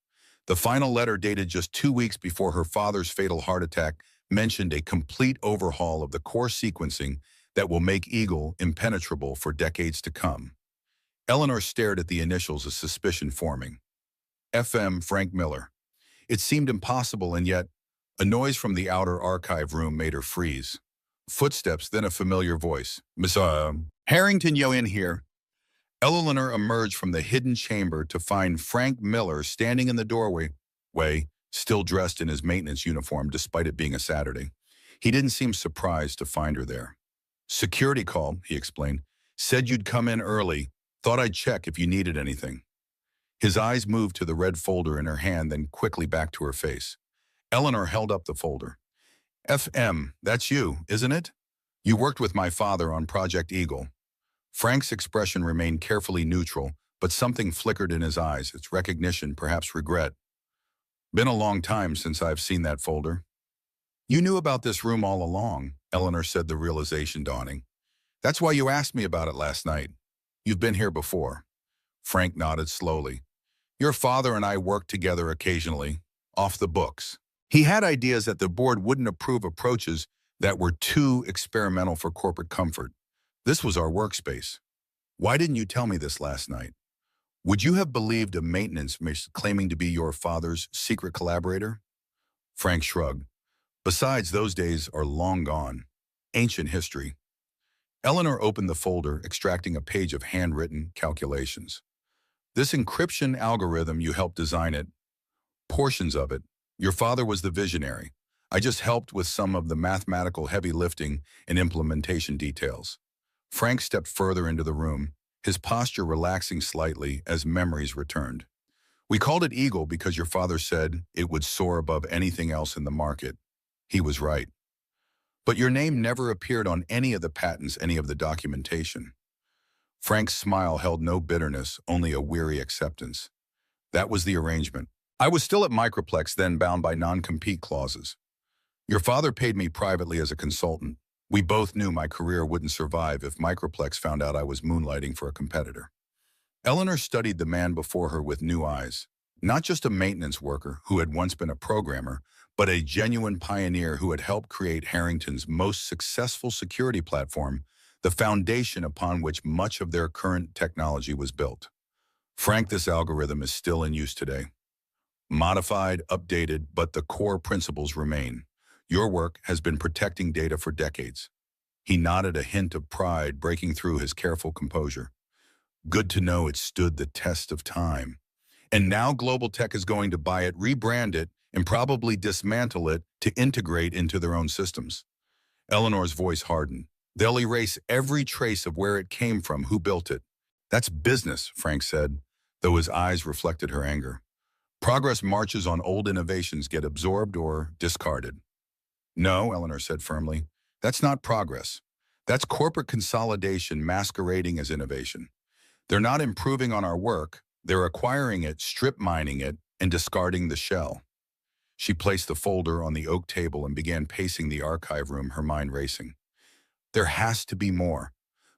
S1: The final letter, dated just 2 weeks before her father's fatal heart attack, mentioned a complete overhaul of the core sequencing that will make Eagle impenetrable for decades to come. Eleanor stared at the initials, a suspicion forming. FM Frank Miller. It seemed impossible, and yet a noise from the outer archive room made her freeze. Footsteps, then a familiar voice. "Miss Harrington, you in here?" Eleanor emerged from the hidden chamber to find Frank Miller standing in the doorway, still dressed in his maintenance uniform despite it being a Saturday. He didn't seem surprised to find her there. "Security call," he explained. "Said you'd come in early. Thought I'd check if you needed anything." His eyes moved to the red folder in her hand, then quickly back to her face. Eleanor held up the folder. "FM, that's you, isn't it? You worked with my father on Project Eagle." Frank's expression remained carefully neutral, but something flickered in his eyes, its recognition, perhaps regret. "Been a long time since I've seen that folder." "You knew about this room all along," Eleanor said, the realization dawning. "That's why you asked me about it last night. You've been here before." Frank nodded slowly. "Your father and I worked together occasionally, off the books. He had ideas that the board wouldn't approve, approaches that were too experimental for corporate comfort. This was our workspace. Why didn't you tell me this last night? Would you have believed a maintenance miss claiming to be your father's secret collaborator?" Frank shrugged. "Besides, those days are long gone. Ancient history." Eleanor opened the folder, extracting a page of handwritten calculations. "This encryption algorithm, you helped design it. Portions of it. Your father was the visionary. I just helped with some of the mathematical heavy lifting and implementation details." Frank stepped further into the room, his posture relaxing slightly as memories returned. We called it Eagle because your father said it would soar above anything else in the market. He was right. But your name never appeared on any of the patents, any of the documentation. Frank's smile held no bitterness, only a weary acceptance. That was the arrangement. I was still at Microplex, then bound by non-compete clauses. Your father paid me privately as a consultant. We both knew my career wouldn't survive if Microplex found out I was moonlighting for a competitor. Eleanor studied the man before her with new eyes. Not just a maintenance worker who had once been a programmer, but a genuine pioneer who had helped create Harrington's most successful security platform, the foundation upon which much of their current technology was built. Frank, this algorithm is still in use today. Modified, updated, but the core principles remain. Your work has been protecting data for decades. He nodded, a hint of pride breaking through his careful composure. Good to know it stood the test of time. And now Global Tech is going to buy it, rebrand it, and probably dismantle it to integrate into their own systems. Eleanor's voice hardened. They'll erase every trace of where it came from, who built it. That's business, Frank said, though his eyes reflected her anger. Progress marches on, old innovations get absorbed or discarded. No, Eleanor said firmly, that's not progress. That's corporate consolidation masquerading as innovation. They're not improving on our work, they're acquiring it, strip mining it, and discarding the shell. She placed the folder on the oak table and began pacing the archive room, her mind racing. There has to be more.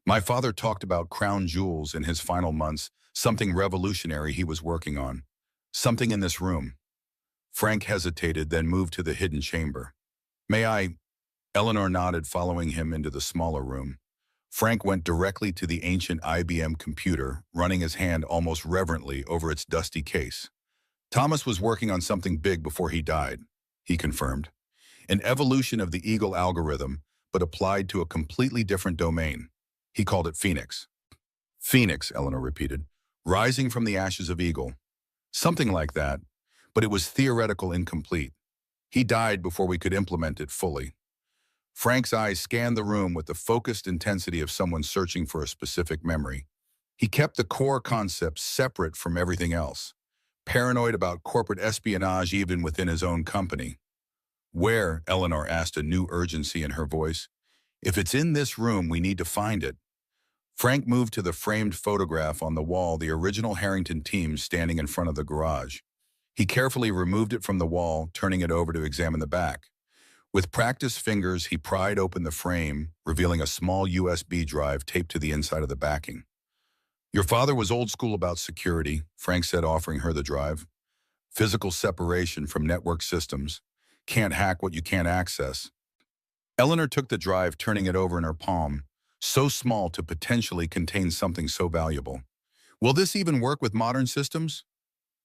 S1: My father talked about crown jewels in his final months, something revolutionary he was working on. Something in this room. Frank hesitated, then moved to the hidden chamber. May I? Eleanor nodded, following him into the smaller room. Frank went directly to the ancient IBM computer, running his hand almost reverently over its dusty case. Thomas was working on something big before he died, he confirmed. An evolution of the Eagle algorithm, but applied to a completely different domain. He called it Phoenix. Phoenix, Eleanor repeated, rising from the ashes of Eagle. Something like that, but it was theoretical, incomplete. He died before we could implement it fully. Frank's eyes scanned the room with the focused intensity of someone searching for a specific memory. He kept the core concepts separate from everything else, paranoid about corporate espionage even within his own company. Where? Eleanor asked, a new urgency in her voice. If it's in this room, we need to find it. Frank moved to the framed photograph on the wall, the original Harrington team standing in front of the garage. He carefully removed it from the wall, turning it over to examine the back. With practiced fingers, he pried open the frame, revealing a small USB drive taped to the inside of the backing. Your father was old school about security, Frank said, offering her the drive. Physical separation from network systems. Can't hack what you can't access. Eleanor took the drive, turning it over in her palm, so small to potentially contain something so valuable. Will this even work with modern systems?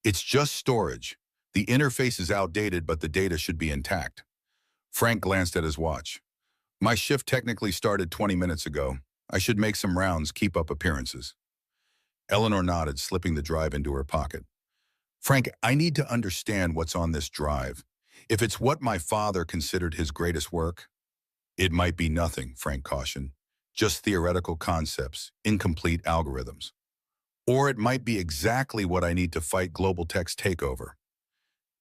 S1: It's just storage. The interface is outdated, but the data should be intact. Frank glanced at his watch. My shift technically started 20 minutes ago. I should make some rounds, keep up appearances. Eleanor nodded, slipping the drive into her pocket. Frank, I need to understand what's on this drive. If it's what my father considered his greatest work, it might be nothing, Frank cautioned. Just theoretical concepts, incomplete algorithms. Or it might be exactly what I need to fight Global Tech's takeover.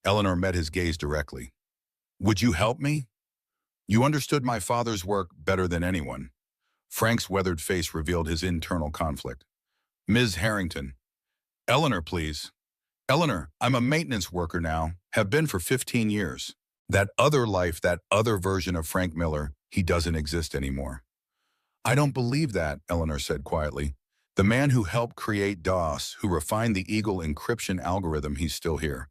S1: Eleanor met his gaze directly. Would you help me? You understood my father's work better than anyone. Frank's weathered face revealed his internal conflict. Ms. Harrington. Eleanor, please. Eleanor, I'm a maintenance worker now, have been for 15 years. That other life, that other version of Frank Miller, he doesn't exist anymore. I don't believe that, Eleanor said quietly. The man who helped create DOS, who refined the Eagle encryption algorithm, he's still here.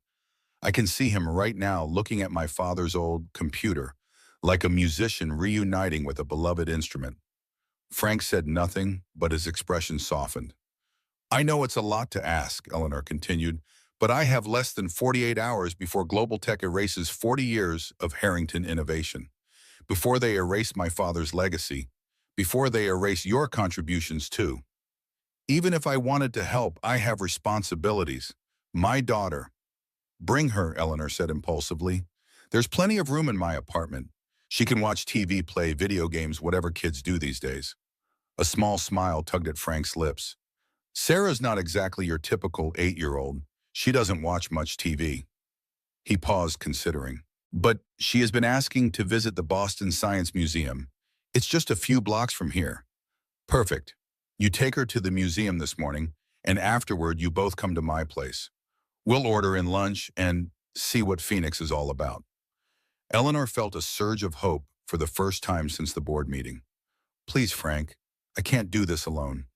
S1: I can see him right now looking at my father's old computer, like a musician reuniting with a beloved instrument. Frank said nothing, but his expression softened. I know it's a lot to ask, Eleanor continued, but I have less than 48 hours before Global Tech erases 40 years of Harrington innovation. Before they erase my father's legacy, before they erase your contributions too. Even if I wanted to help, I have responsibilities. My daughter. Bring her, Eleanor said impulsively. There's plenty of room in my apartment. She can watch TV, play video games, whatever kids do these days. A small smile tugged at Frank's lips. Sarah's not exactly your typical 8-year-old. She doesn't watch much TV. He paused, considering. But she has been asking to visit the Boston Science Museum. It's just a few blocks from here. Perfect. You take her to the museum this morning, and afterward you both come to my place. We'll order in lunch and see what Phoenix is all about. Eleanor felt a surge of hope for the first time since the board meeting. Please, Frank, I can't do this alone.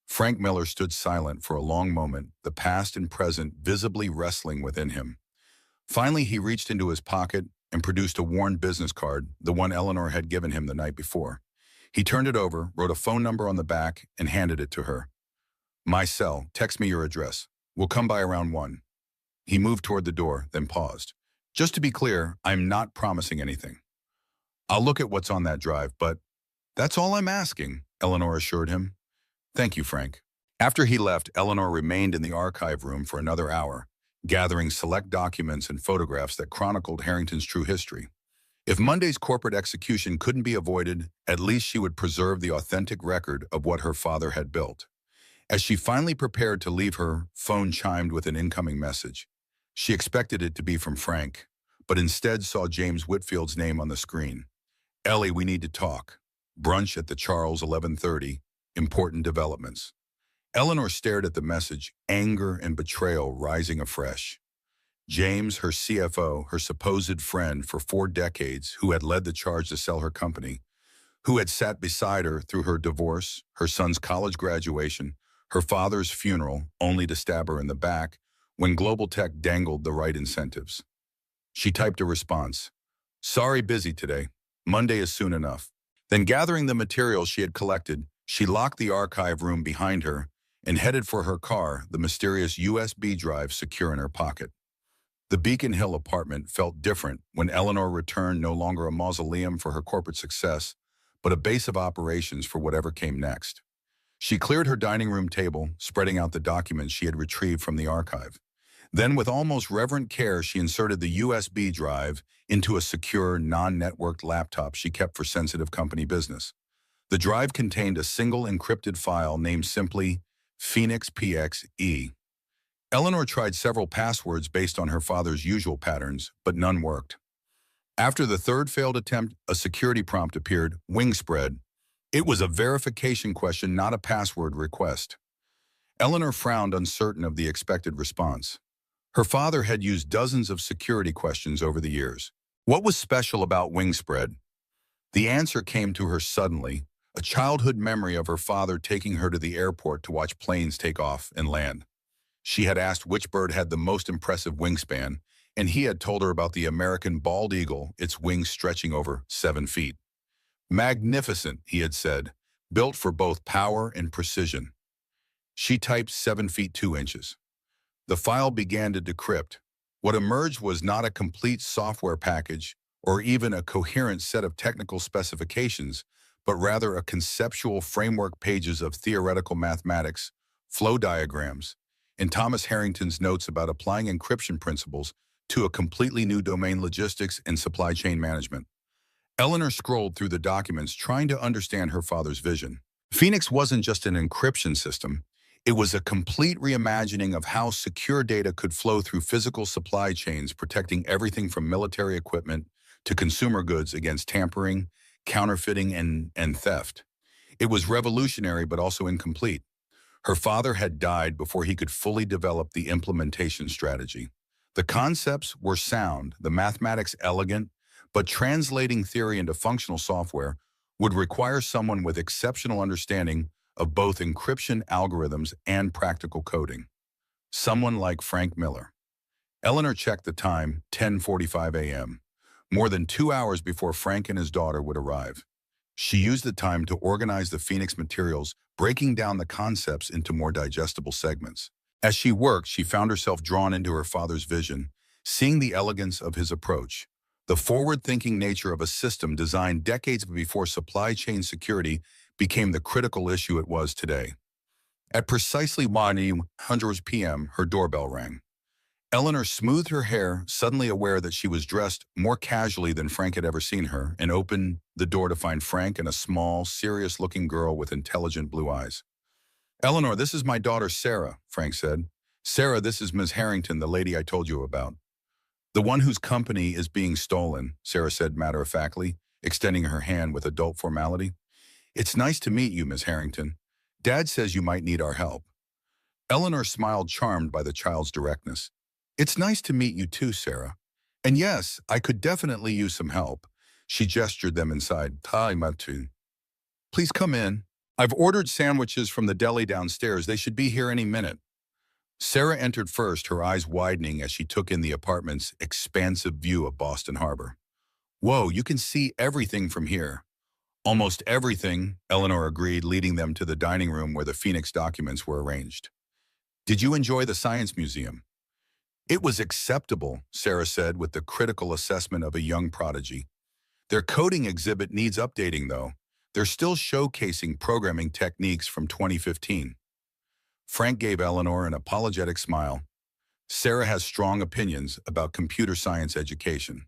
S1: Frank Miller stood silent for a long moment, the past and present visibly wrestling within him. Finally, he reached into his pocket and produced a worn business card, the one Eleanor had given him the night before. He turned it over, wrote a phone number on the back, and handed it to her. My cell, text me your address. We'll come by around 1. He moved toward the door, then paused. Just to be clear, I'm not promising anything. I'll look at what's on that drive, but that's all I'm asking, Eleanor assured him. Thank you, Frank. After he left, Eleanor remained in the archive room for another hour, gathering select documents and photographs that chronicled Harrington's true history. If Monday's corporate execution couldn't be avoided, at least she would preserve the authentic record of what her father had built. As she finally prepared to leave, her phone chimed with an incoming message. She expected it to be from Frank, but instead saw James Whitfield's name on the screen. Ellie, we need to talk. Brunch at the Charles, 11:30. Important developments. Eleanor stared at the message, anger and betrayal rising afresh. James, her CFO, her supposed friend for 4 decades, who had led the charge to sell her company, who had sat beside her through her divorce, her son's college graduation, her father's funeral, only to stab her in the back when global tech dangled the right incentives. She typed a response. Sorry, busy today. Monday is soon enough. Then, gathering the materials she had collected, she locked the archive room behind her and headed for her car, the mysterious USB drive secure in her pocket. The Beacon Hill apartment felt different when Eleanor returned, no longer a mausoleum for her corporate success, but a base of operations for whatever came next. She cleared her dining room table, spreading out the documents she had retrieved from the archive. Then, with almost reverent care, she inserted the USB drive into a secure, non-networked laptop she kept for sensitive company business. The drive contained a single encrypted file named simply Phoenix PXE. Eleanor tried several passwords based on her father's usual patterns, but none worked. After the third failed attempt, a security prompt appeared, wing spread. It was a verification question, not a password request. Eleanor frowned, uncertain of the expected response. Her father had used dozens of security questions over the years. What was special about wing spread? The answer came to her suddenly, a childhood memory of her father taking her to the airport to watch planes take off and land. She had asked which bird had the most impressive wingspan, and he had told her about the American bald eagle, its wings stretching over 7 feet. Magnificent, he had said, built for both power and precision. She typed 7 feet 2 inches. The file began to decrypt. What emerged was not a complete software package or even a coherent set of technical specifications, but rather a conceptual framework, pages of theoretical mathematics, flow diagrams, and Thomas Harrington's notes about applying encryption principles to a completely new domain, logistics and supply chain management. Eleanor scrolled through the documents, trying to understand her father's vision. Phoenix wasn't just an encryption system. It was a complete reimagining of how secure data could flow through physical supply chains, protecting everything from military equipment to consumer goods against tampering, counterfeiting, and theft. It was revolutionary, but also incomplete. Her father had died before he could fully develop the implementation strategy. The concepts were sound, the mathematics elegant, but translating theory into functional software would require someone with exceptional understanding of both encryption algorithms and practical coding. Someone like Frank Miller. Eleanor checked the time, 10:45 a.m., more than 2 hours before Frank and his daughter would arrive. She used the time to organize the Phoenix materials, breaking down the concepts into more digestible segments. As she worked, she found herself drawn into her father's vision, seeing the elegance of his approach, the forward-thinking nature of a system designed decades before supply chain security became the critical issue it was today. At precisely 1:00 p.m., her doorbell rang. Eleanor smoothed her hair, suddenly aware that she was dressed more casually than Frank had ever seen her, and opened the door to find Frank and a small, serious-looking girl with intelligent blue eyes. "Eleanor, this is my daughter Sarah," Frank said. Sarah, this is Ms. Harrington, the lady I told you about. The one whose company is being stolen, Sarah said matter-of-factly, extending her hand with adult formality. It's nice to meet you, Ms. Harrington. Dad says you might need our help. Eleanor smiled, charmed by the child's directness. It's nice to meet you too, Sarah. And yes, I could definitely use some help. She gestured them inside. Matu. Please come in. I've ordered sandwiches from the deli downstairs. They should be here any minute. Sarah entered first, her eyes widening as she took in the apartment's expansive view of Boston Harbor. Whoa, you can see everything from here. Almost everything, Eleanor agreed, leading them to the dining room where the Phoenix documents were arranged. Did you enjoy the Science Museum? It was acceptable, Sarah said with the critical assessment of a young prodigy. Their coding exhibit needs updating, though. They're still showcasing programming techniques from 2015. Frank gave Eleanor an apologetic smile. Sarah has strong opinions about computer science education.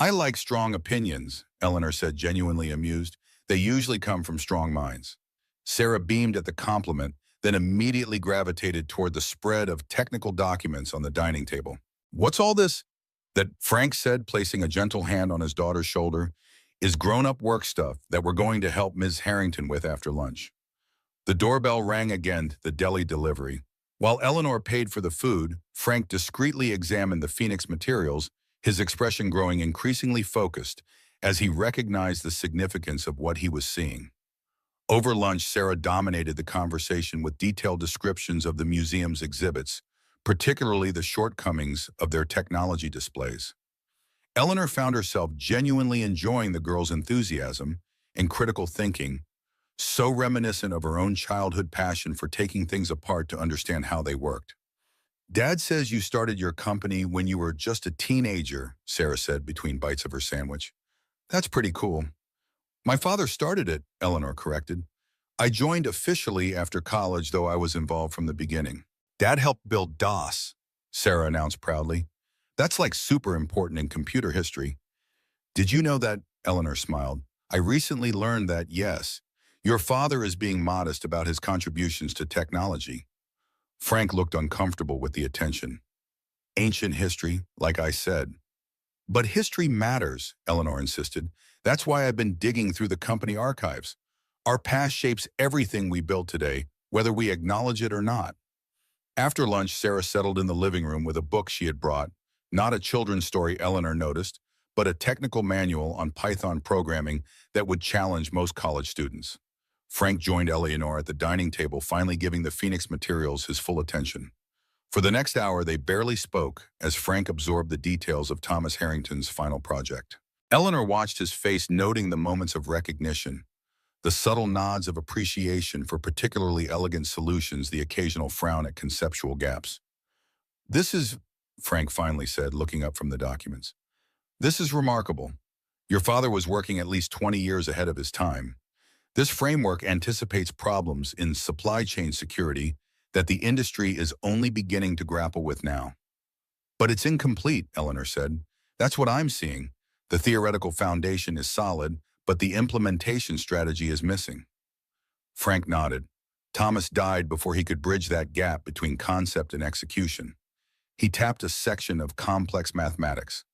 S1: I like strong opinions, Eleanor said, genuinely amused. They usually come from strong minds. Sarah beamed at the compliment, then immediately gravitated toward the spread of technical documents on the dining table. What's all this? That Frank said, placing a gentle hand on his daughter's shoulder, is grown-up work stuff that we're going to help Ms. Harrington with after lunch. The doorbell rang again, the deli delivery. While Eleanor paid for the food, Frank discreetly examined the Phoenix materials, his expression growing increasingly focused as he recognized the significance of what he was seeing. Over lunch, Sarah dominated the conversation with detailed descriptions of the museum's exhibits, particularly the shortcomings of their technology displays. Eleanor found herself genuinely enjoying the girl's enthusiasm and critical thinking, so reminiscent of her own childhood passion for taking things apart to understand how they worked. Dad says you started your company when you were just a teenager, Sarah said between bites of her sandwich. That's pretty cool. My father started it, Eleanor corrected. I joined officially after college, though I was involved from the beginning. Dad helped build DOS, Sarah announced proudly. That's like super important in computer history. Did you know that? Eleanor smiled. I recently learned that, yes, your father is being modest about his contributions to technology. Frank looked uncomfortable with the attention. Ancient history, like I said. But history matters, Eleanor insisted. That's why I've been digging through the company archives. Our past shapes everything we build today, whether we acknowledge it or not. After lunch, Sarah settled in the living room with a book she had brought, not a children's story, Eleanor noticed, but a technical manual on Python programming that would challenge most college students. Frank joined Eleanor at the dining table, finally giving the Phoenix materials his full attention. For the next hour, they barely spoke as Frank absorbed the details of Thomas Harrington's final project. Eleanor watched his face, noting the moments of recognition, the subtle nods of appreciation for particularly elegant solutions, the occasional frown at conceptual gaps. This is, Frank finally said, looking up from the documents. This is remarkable. Your father was working at least 20 years ahead of his time. This framework anticipates problems in supply chain security that the industry is only beginning to grapple with now. But it's incomplete, Eleanor said. That's what I'm seeing. The theoretical foundation is solid, but the implementation strategy is missing. Frank nodded. Thomas died before he could bridge that gap between concept and execution. He tapped a section of complex mathematics.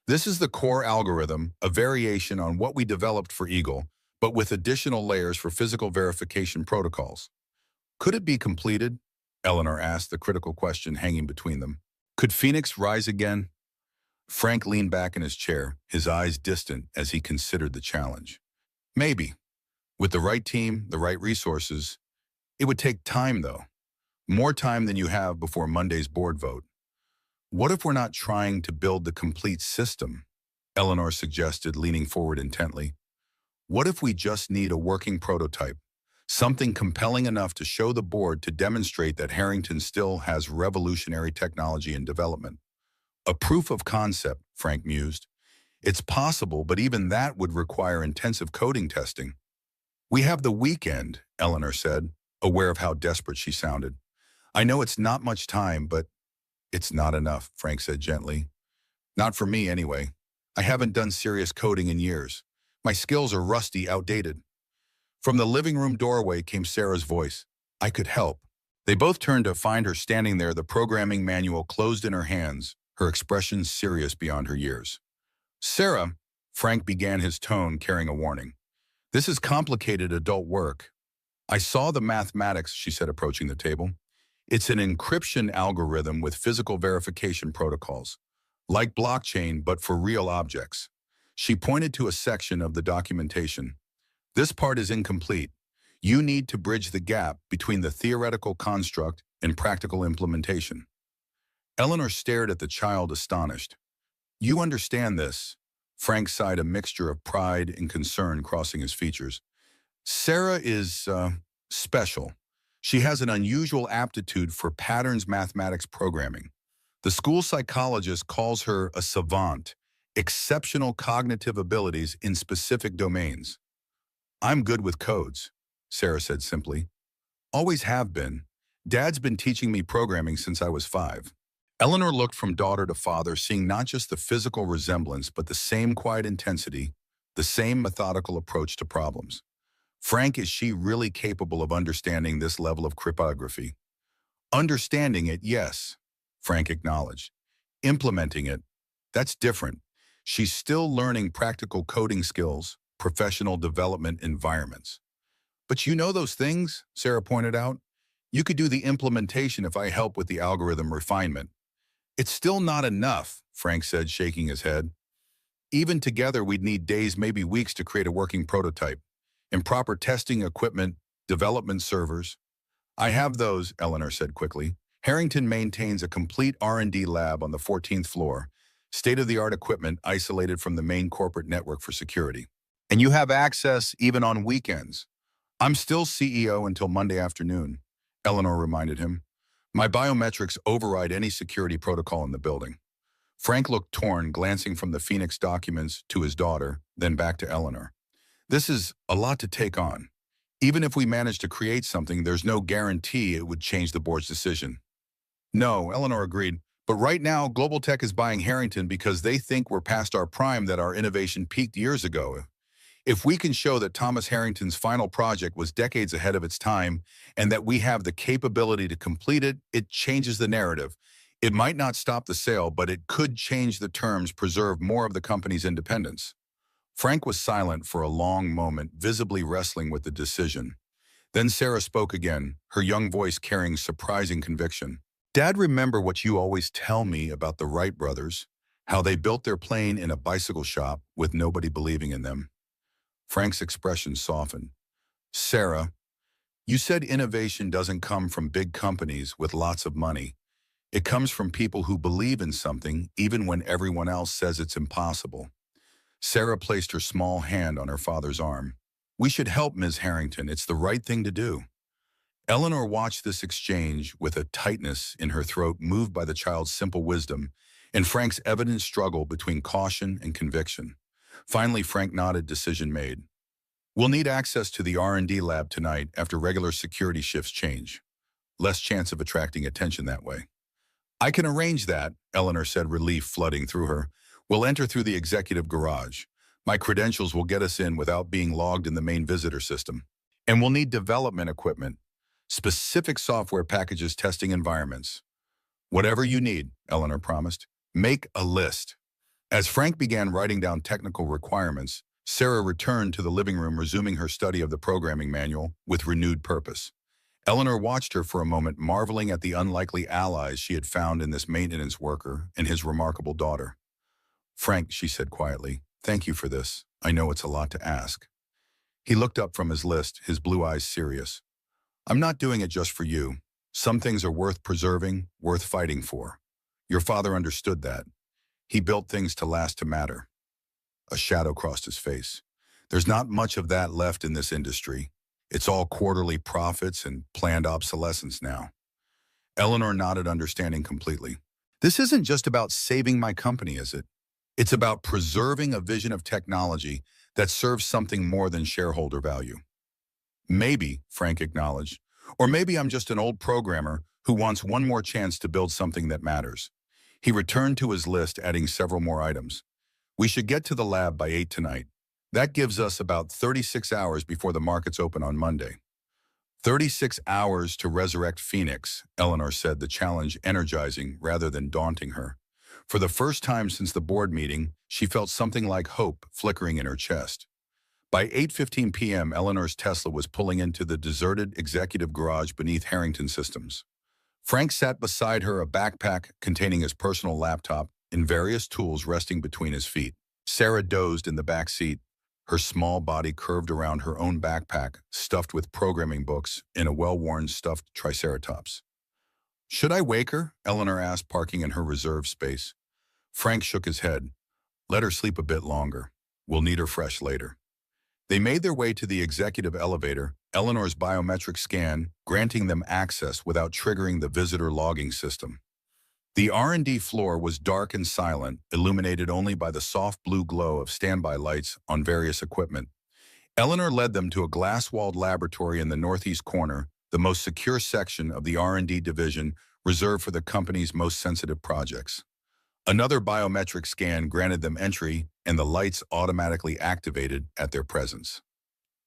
S1: This is the core algorithm, a variation on what we developed for Eagle, but with additional layers for physical verification protocols. Could it be completed? Eleanor asked, the critical question hanging between them. Could Phoenix rise again? Frank leaned back in his chair, his eyes distant as he considered the challenge. Maybe. With the right team, the right resources. It would take time, though. More time than you have before Monday's board vote. What if we're not trying to build the complete system? Eleanor suggested, leaning forward intently. What if we just need a working prototype? Something compelling enough to show the board to demonstrate that Harrington still has revolutionary technology in development. A proof of concept, Frank mused. It's possible, but even that would require intensive coding testing. We have the weekend, Eleanor said, aware of how desperate she sounded. I know it's not much time, but it's not enough, Frank said gently. Not for me, anyway. I haven't done serious coding in years. My skills are rusty, outdated. From the living room doorway came Sarah's voice. I could help. They both turned to find her standing there, the programming manual closed in her hands, her expression serious beyond her years. Sarah, Frank began, his tone carrying a warning. This is complicated adult work. I saw the mathematics, she said, approaching the table. It's an encryption algorithm with physical verification protocols, like blockchain but for real objects. She pointed to a section of the documentation. This part is incomplete. You need to bridge the gap between the theoretical construct and practical implementation. Eleanor stared at the child, astonished. You understand this? Frank sighed, a mixture of pride and concern crossing his features. Sarah is special. She has an unusual aptitude for patterns mathematics programming. The school psychologist calls her a savant, exceptional cognitive abilities in specific domains. I'm good with codes, Sarah said simply. Always have been. Dad's been teaching me programming since I was 5. Eleanor looked from daughter to father, seeing not just the physical resemblance, but the same quiet intensity, the same methodical approach to problems. Frank, is she really capable of understanding this level of cryptography? Understanding it, yes, Frank acknowledged. Implementing it, that's different. She's still learning practical coding skills, professional development environments. But you know those things, Sarah pointed out. You could do the implementation if I help with the algorithm refinement. It's still not enough, Frank said, shaking his head. Even together, we'd need days, maybe weeks, to create a working prototype. Improper testing equipment, development servers. I have those, Eleanor said quickly. Harrington maintains a complete R&D lab on the 14th floor, state-of-the-art equipment isolated from the main corporate network for security. And you have access even on weekends. I'm still CEO until Monday afternoon, Eleanor reminded him. My biometrics override any security protocol in the building. Frank looked torn, glancing from the Phoenix documents to his daughter, then back to Eleanor. This is a lot to take on. Even if we manage to create something, there's no guarantee it would change the board's decision. No, Eleanor agreed. But right now, Global Tech is buying Harrington because they think we're past our prime, that our innovation peaked years ago. If we can show that Thomas Harrington's final project was decades ahead of its time and that we have the capability to complete it, it changes the narrative. It might not stop the sale, but it could change the terms, preserve more of the company's independence. Frank was silent for a long moment, visibly wrestling with the decision. Then Sarah spoke again, her young voice carrying surprising conviction. Dad, remember what you always tell me about the Wright brothers, how they built their plane in a bicycle shop with nobody believing in them. Frank's expression softened. Sarah, you said innovation doesn't come from big companies with lots of money. It comes from people who believe in something even when everyone else says it's impossible. Sarah placed her small hand on her father's arm. We should help Ms. Harrington. It's the right thing to do. Eleanor watched this exchange with a tightness in her throat, moved by the child's simple wisdom and Frank's evident struggle between caution and conviction. Finally, Frank nodded, decision made. We'll need access to the R&D lab tonight after regular security shifts change. Less chance of attracting attention that way. I can arrange that, Eleanor said, relief flooding through her. We'll enter through the executive garage. My credentials will get us in without being logged in the main visitor system. And we'll need development equipment, specific software packages, testing environments. Whatever you need, Eleanor promised. Make a list. As Frank began writing down technical requirements, Sarah returned to the living room, resuming her study of the programming manual with renewed purpose. Eleanor watched her for a moment, marveling at the unlikely allies she had found in this maintenance worker and his remarkable daughter. Frank, she said quietly, thank you for this. I know it's a lot to ask. He looked up from his list, his blue eyes serious. I'm not doing it just for you. Some things are worth preserving, worth fighting for. Your father understood that. He built things to last, to matter. A shadow crossed his face. There's not much of that left in this industry. It's all quarterly profits and planned obsolescence now. Eleanor nodded, understanding completely. This isn't just about saving my company, is it? It's about preserving a vision of technology that serves something more than shareholder value. Maybe, Frank acknowledged, or maybe I'm just an old programmer who wants one more chance to build something that matters. He returned to his list, adding several more items. We should get to the lab by 8 tonight. That gives us about 36 hours before the markets open on Monday. 36 hours to resurrect Phoenix, Eleanor said, the challenge energizing rather than daunting her. For the first time since the board meeting, she felt something like hope flickering in her chest. By 8:15 p.m., Eleanor's Tesla was pulling into the deserted executive garage beneath Harrington Systems. Frank sat beside her, a backpack containing his personal laptop and various tools resting between his feet. Sarah dozed in the back seat, her small body curved around her own backpack, stuffed with programming books and a well-worn stuffed triceratops. "Should I wake her?" Eleanor asked, parking in her reserved space. Frank shook his head. "Let her sleep a bit longer. We'll need her fresh later." They made their way to the executive elevator, Eleanor's biometric scan granting them access without triggering the visitor logging system. The R&D floor was dark and silent, illuminated only by the soft blue glow of standby lights on various equipment. Eleanor led them to a glass-walled laboratory in the northeast corner, the most secure section of the R&D division reserved for the company's most sensitive projects. Another biometric scan granted them entry, and the lights automatically activated at their presence.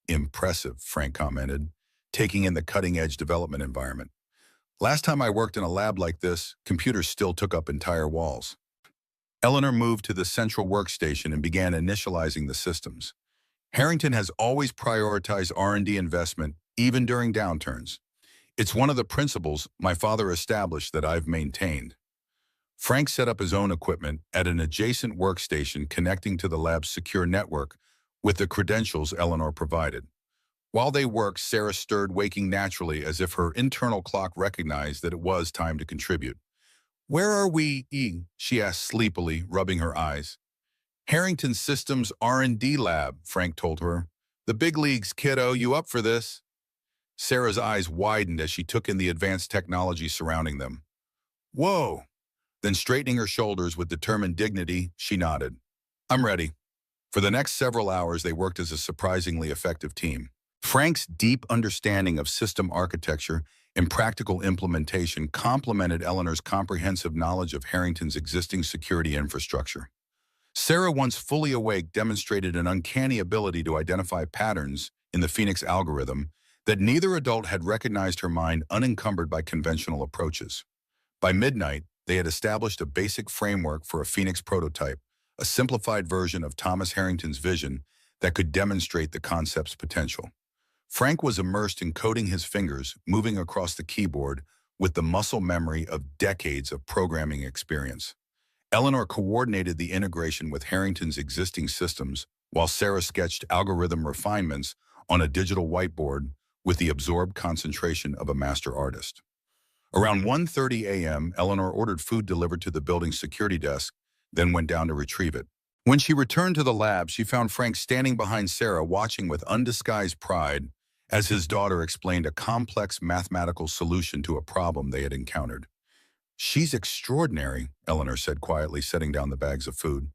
S1: "Impressive," Frank commented, taking in the cutting-edge development environment. "Last time I worked in a lab like this, computers still took up entire walls." Eleanor moved to the central workstation and began initializing the systems. "Harrington has always prioritized R&D investment, even during downturns. It's one of the principles my father established that I've maintained." Frank set up his own equipment at an adjacent workstation connecting to the lab's secure network with the credentials Eleanor provided. While they worked, Sarah stirred, waking naturally as if her internal clock recognized that it was time to contribute. "Where are we?" she asked sleepily, rubbing her eyes. "Harrington Systems R&D Lab," Frank told her. "The big leagues, kiddo. You up for this?" Sarah's eyes widened as she took in the advanced technology surrounding them. "Whoa!" Then, straightening her shoulders with determined dignity, she nodded. "I'm ready." For the next several hours, they worked as a surprisingly effective team. Frank's deep understanding of system architecture and practical implementation complemented Eleanor's comprehensive knowledge of Harrington's existing security infrastructure. Sarah, once fully awake, demonstrated an uncanny ability to identify patterns in the Phoenix algorithm that neither adult had recognized, her mind unencumbered by conventional approaches. By midnight, they had established a basic framework for a Phoenix prototype, a simplified version of Thomas Harrington's vision that could demonstrate the concept's potential. Frank was immersed in coding, his fingers moving across the keyboard with the muscle memory of decades of programming experience. Eleanor coordinated the integration with Harrington's existing systems, while Sarah sketched algorithm refinements on a digital whiteboard with the absorbed concentration of a master artist. Around 1:30 a.m., Eleanor ordered food delivered to the building's security desk, then went down to retrieve it. When she returned to the lab, she found Frank standing behind Sarah, watching with undisguised pride as his daughter explained a complex mathematical solution to a problem they had encountered. "She's extraordinary," Eleanor said quietly, setting down the bags of food.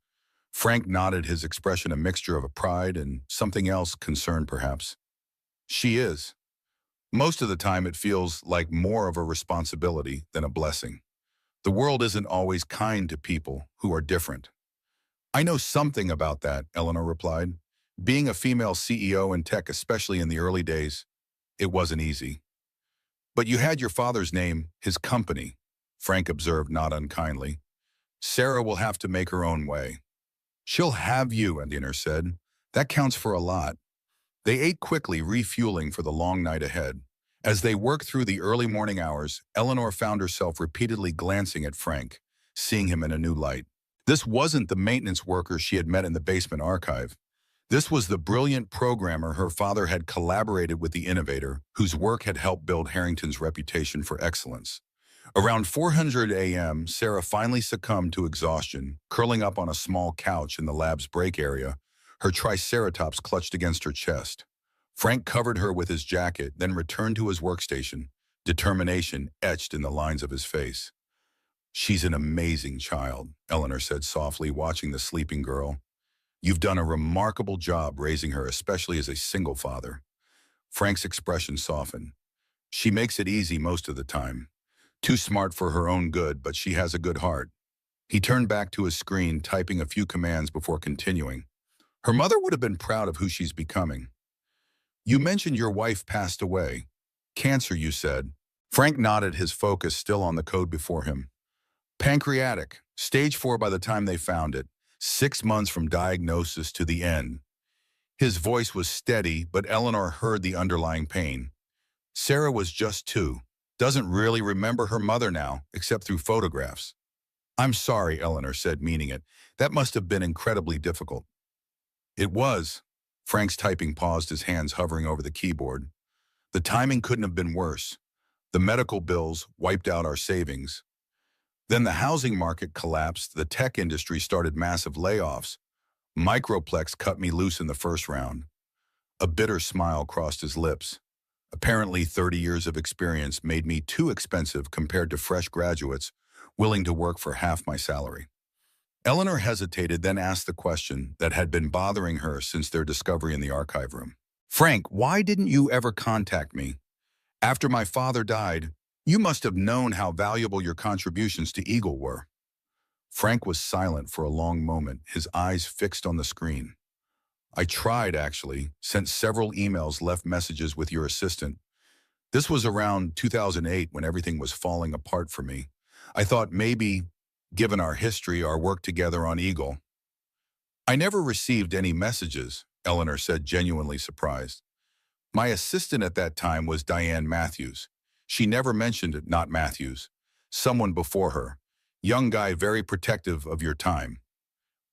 S1: Frank nodded, his expression a mixture of a pride and something else, concern perhaps. "She is. Most of the time, it feels like more of a responsibility than a blessing. The world isn't always kind to people who are different." "I know something about that," Eleanor replied. "Being a female CEO in tech, especially in the early days, it wasn't easy." "But you had your father's name, his company," Frank observed, not unkindly. "Sarah will have to make her own way." "She'll have you," Eleanor said. "That counts for a lot." They ate quickly, refueling for the long night ahead. As they worked through the early morning hours, Eleanor found herself repeatedly glancing at Frank, seeing him in a new light. This wasn't the maintenance worker she had met in the basement archive. This was the brilliant programmer her father had collaborated with, the innovator whose work had helped build Harrington's reputation for excellence. Around 400 a.m., Sarah finally succumbed to exhaustion, curling up on a small couch in the lab's break area, her triceratops clutched against her chest. Frank covered her with his jacket, then returned to his workstation, determination etched in the lines of his face. "She's an amazing child," Eleanor said softly, watching the sleeping girl. "You've done a remarkable job raising her, especially as a single father." Frank's expression softened. "She makes it easy most of the time. Too smart for her own good, but she has a good heart." He turned back to his screen, typing a few commands before continuing. "Her mother would have been proud of who she's becoming." "You mentioned your wife passed away. Cancer, you said. Frank nodded, his focus still on the code before him. Pancreatic, stage 4 by the time they found it, 6 months from diagnosis to the end. His voice was steady, but Eleanor heard the underlying pain. Sarah was just 2. Doesn't really remember her mother now, except through photographs. I'm sorry, Eleanor said, meaning it. That must have been incredibly difficult. It was. Frank's typing paused, his hands hovering over the keyboard. The timing couldn't have been worse. The medical bills wiped out our savings. Then the housing market collapsed, the tech industry started massive layoffs. Microplex cut me loose in the first round. A bitter smile crossed his lips. Apparently 30 years of experience made me too expensive compared to fresh graduates willing to work for half my salary. Eleanor hesitated, then asked the question that had been bothering her since their discovery in the archive room. Frank, why didn't you ever contact me? After my father died, you must have known how valuable your contributions to Eagle were. Frank was silent for a long moment, his eyes fixed on the screen. I tried, actually, sent several emails, left messages with your assistant. This was around 2008 when everything was falling apart for me. I thought maybe, given our history, our work together on Eagle. I never received any messages, Eleanor said, genuinely surprised. My assistant at that time was Diane Matthews. She never mentioned it, not Matthews. Someone before her. Young guy, very protective of your time.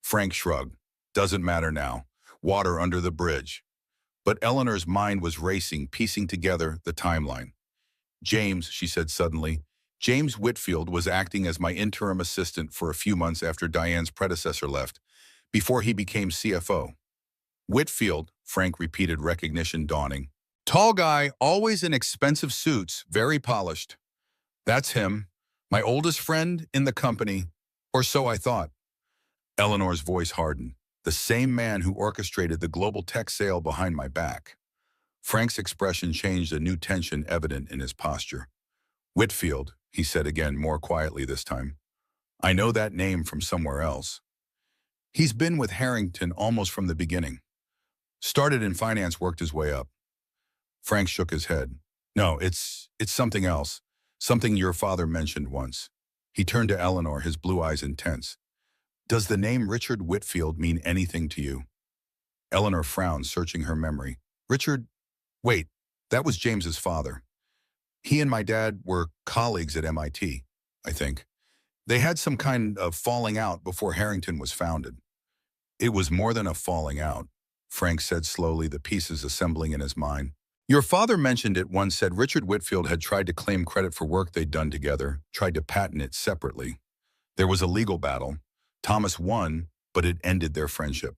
S1: Frank shrugged. Doesn't matter now. Water under the bridge. But Eleanor's mind was racing, piecing together the timeline. James, she said suddenly, James Whitfield was acting as my interim assistant for a few months after Diane's predecessor left, before he became CFO. Whitfield, Frank repeated, recognition dawning. Tall guy, always in expensive suits, very polished. That's him, my oldest friend in the company, or so I thought. Eleanor's voice hardened. The same man who orchestrated the global tech sale behind my back. Frank's expression changed, a new tension evident in his posture. Whitfield, he said again, more quietly this time. I know that name from somewhere else. He's been with Harrington almost from the beginning. Started in finance, worked his way up. Frank shook his head. No, it's something else. Something your father mentioned once. He turned to Eleanor, his blue eyes intense. Does the name Richard Whitfield mean anything to you? Eleanor frowned, searching her memory. Richard? Wait, that was James's father. He and my dad were colleagues at MIT, I think. They had some kind of falling out before Harrington was founded. It was more than a falling out, Frank said slowly, the pieces assembling in his mind. Your father mentioned it once, said Richard Whitfield had tried to claim credit for work they'd done together, tried to patent it separately. There was a legal battle. Thomas won, but it ended their friendship.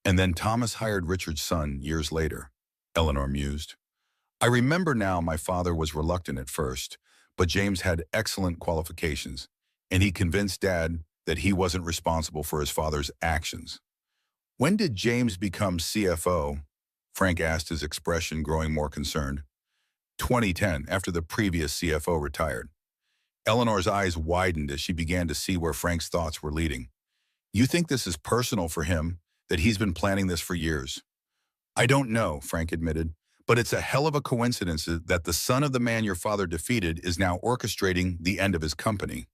S1: And then Thomas hired Richard's son years later, Eleanor mused. I remember now my father was reluctant at first, but James had excellent qualifications, and he convinced Dad that he wasn't responsible for his father's actions. When did James become CFO? Frank asked, his expression growing more concerned. 2010, after the previous CFO retired. Eleanor's eyes widened as she began to see where Frank's thoughts were leading. You think this is personal for him, that he's been planning this for years? I don't know, Frank admitted, but it's a hell of a coincidence that the son of the man your father defeated is now orchestrating the end of his company.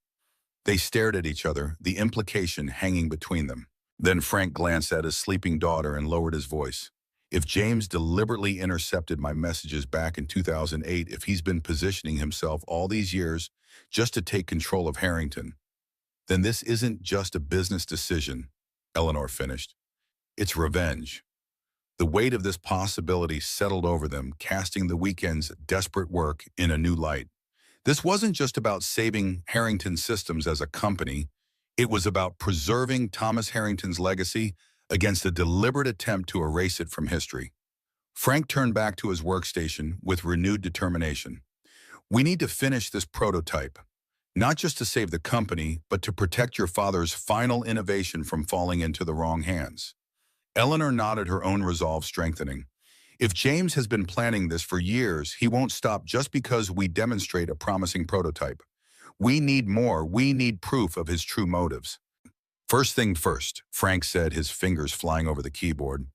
S1: They stared at each other, the implication hanging between them. Then Frank glanced at his sleeping daughter and lowered his voice. If James deliberately intercepted my messages back in 2008, if he's been positioning himself all these years just to take control of Harrington, then this isn't just a business decision, Eleanor finished. It's revenge. The weight of this possibility settled over them, casting the weekend's desperate work in a new light. This wasn't just about saving Harrington Systems as a company. It was about preserving Thomas Harrington's legacy against a deliberate attempt to erase it from history. Frank turned back to his workstation with renewed determination. We need to finish this prototype, not just to save the company, but to protect your father's final innovation from falling into the wrong hands. Eleanor nodded, her own resolve strengthening. If James has been planning this for years, he won't stop just because we demonstrate a promising prototype. We need more. We need proof of his true motives. First thing first, Frank said, his fingers flying over the keyboard.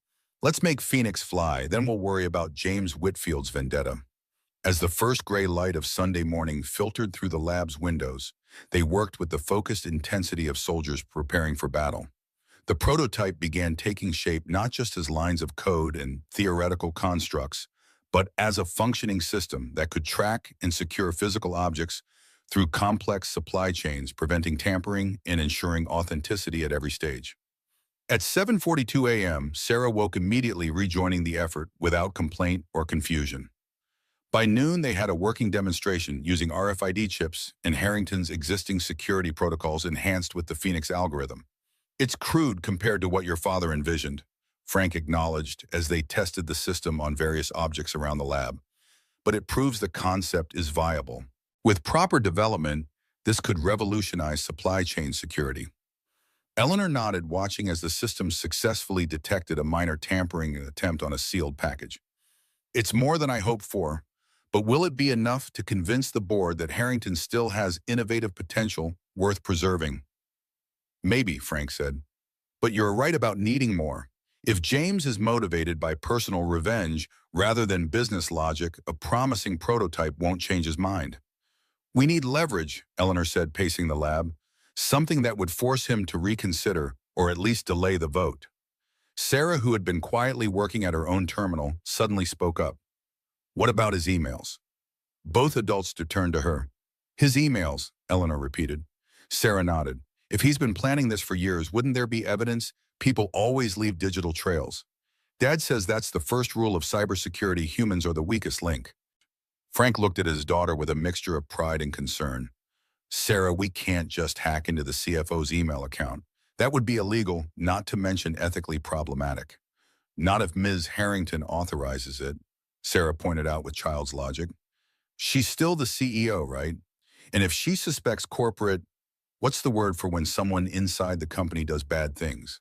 S1: Let's make Phoenix fly, then we'll worry about James Whitfield's vendetta. As the first gray light of Sunday morning filtered through the lab's windows, they worked with the focused intensity of soldiers preparing for battle. The prototype began taking shape not just as lines of code and theoretical constructs, but as a functioning system that could track and secure physical objects through complex supply chains, preventing tampering and ensuring authenticity at every stage. At 7:42 a.m., Sarah woke immediately, rejoining the effort without complaint or confusion. By noon, they had a working demonstration using RFID chips and Harrington's existing security protocols enhanced with the Phoenix algorithm. "It's crude compared to what your father envisioned," Frank acknowledged as they tested the system on various objects around the lab. "But it proves the concept is viable. With proper development, this could revolutionize supply chain security." Eleanor nodded, watching as the system successfully detected a minor tampering attempt on a sealed package. "It's more than I hoped for, but will it be enough to convince the board that Harrington still has innovative potential worth preserving?" "Maybe," Frank said. "But you're right about needing more. If James is motivated by personal revenge rather than business logic, a promising prototype won't change his mind." "We need leverage," Eleanor said, pacing the lab. "Something that would force him to reconsider or at least delay the vote." Sarah, who had been quietly working at her own terminal, suddenly spoke up. "What about his emails?" Both adults turned to her. "His emails," Eleanor repeated. Sarah nodded. "If he's been planning this for years, wouldn't there be evidence? People always leave digital trails. Dad says that's the first rule of cybersecurity: humans are the weakest link." Frank looked at his daughter with a mixture of pride and concern. "Sarah, we can't just hack into the CFO's email account. That would be illegal, not to mention ethically problematic." "Not if Ms. Harrington authorizes it," Sarah pointed out with child's logic. "She's still the CEO, right? And if she suspects corporate, what's the word for when someone inside the company does bad things?"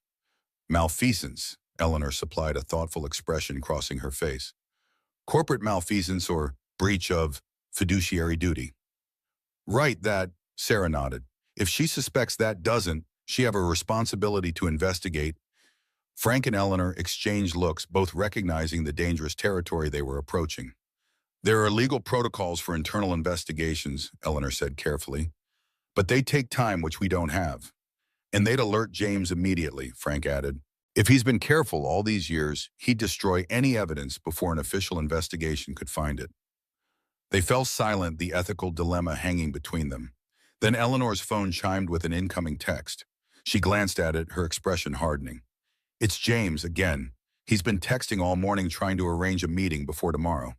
S1: "Malfeasance," Eleanor supplied, a thoughtful expression crossing her face. "Corporate malfeasance or breach of fiduciary duty." "Right, that," Sarah nodded. "If she suspects that, doesn't she have a responsibility to investigate?" Frank and Eleanor exchanged looks, both recognizing the dangerous territory they were approaching. "There are legal protocols for internal investigations," Eleanor said carefully. "But they take time, which we don't have." "And they'd alert James immediately," Frank added. "If he's been careful all these years, he'd destroy any evidence before an official investigation could find it." They fell silent, the ethical dilemma hanging between them. Then Eleanor's phone chimed with an incoming text. She glanced at it, her expression hardening. "It's James again. He's been texting all morning trying to arrange a meeting before tomorrow."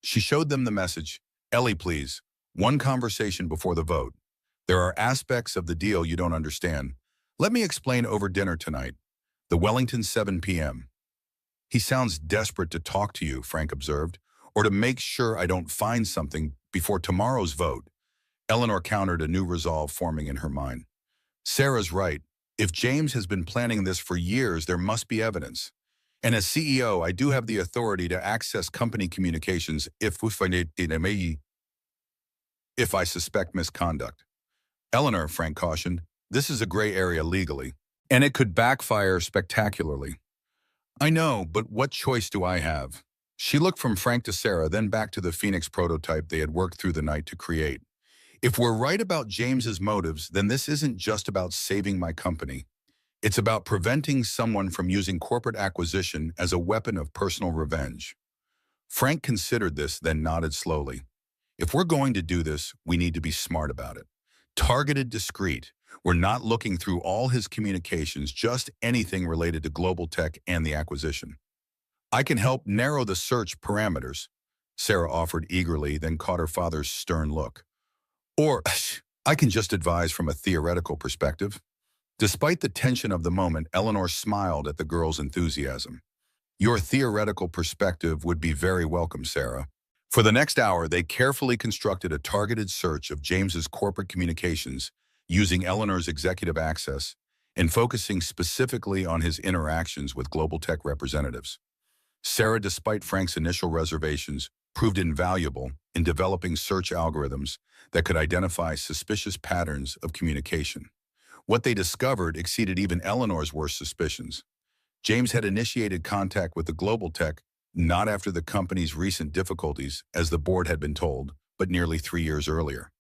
S1: She showed them the message. "Ellie, please. One conversation before the vote. There are aspects of the deal you don't understand. Let me explain over dinner tonight. The Wellington, 7 p.m. "He sounds desperate to talk to you," Frank observed, "or to make sure I don't find something before tomorrow's vote." Eleanor countered, a new resolve forming in her mind. "Sarah's right. If James has been planning this for years, there must be evidence. And as CEO, I do have the authority to access company communications if I suspect misconduct." "Eleanor," Frank cautioned, "this is a gray area legally, and it could backfire spectacularly." "I know, but what choice do I have?" She looked from Frank to Sarah, then back to the Phoenix prototype they had worked through the night to create. "If we're right about James's motives, then this isn't just about saving my company. It's about preventing someone from using corporate acquisition as a weapon of personal revenge." Frank considered this, then nodded slowly. "If we're going to do this, we need to be smart about it. Targeted, discreet. We're not looking through all his communications, just anything related to global tech and the acquisition." "I can help narrow the search parameters," Sarah offered eagerly, then caught her father's stern look. "Or I can just advise from a theoretical perspective." Despite the tension of the moment, Eleanor smiled at the girl's enthusiasm. "Your theoretical perspective would be very welcome, Sarah." For the next hour, they carefully constructed a targeted search of James's corporate communications using Eleanor's executive access and focusing specifically on his interactions with global tech representatives. Sarah, despite Frank's initial reservations, proved invaluable in developing search algorithms that could identify suspicious patterns of communication. What they discovered exceeded even Eleanor's worst suspicions. James had initiated contact with the global tech not after the company's recent difficulties, as the board had been told, but nearly 3 years earlier.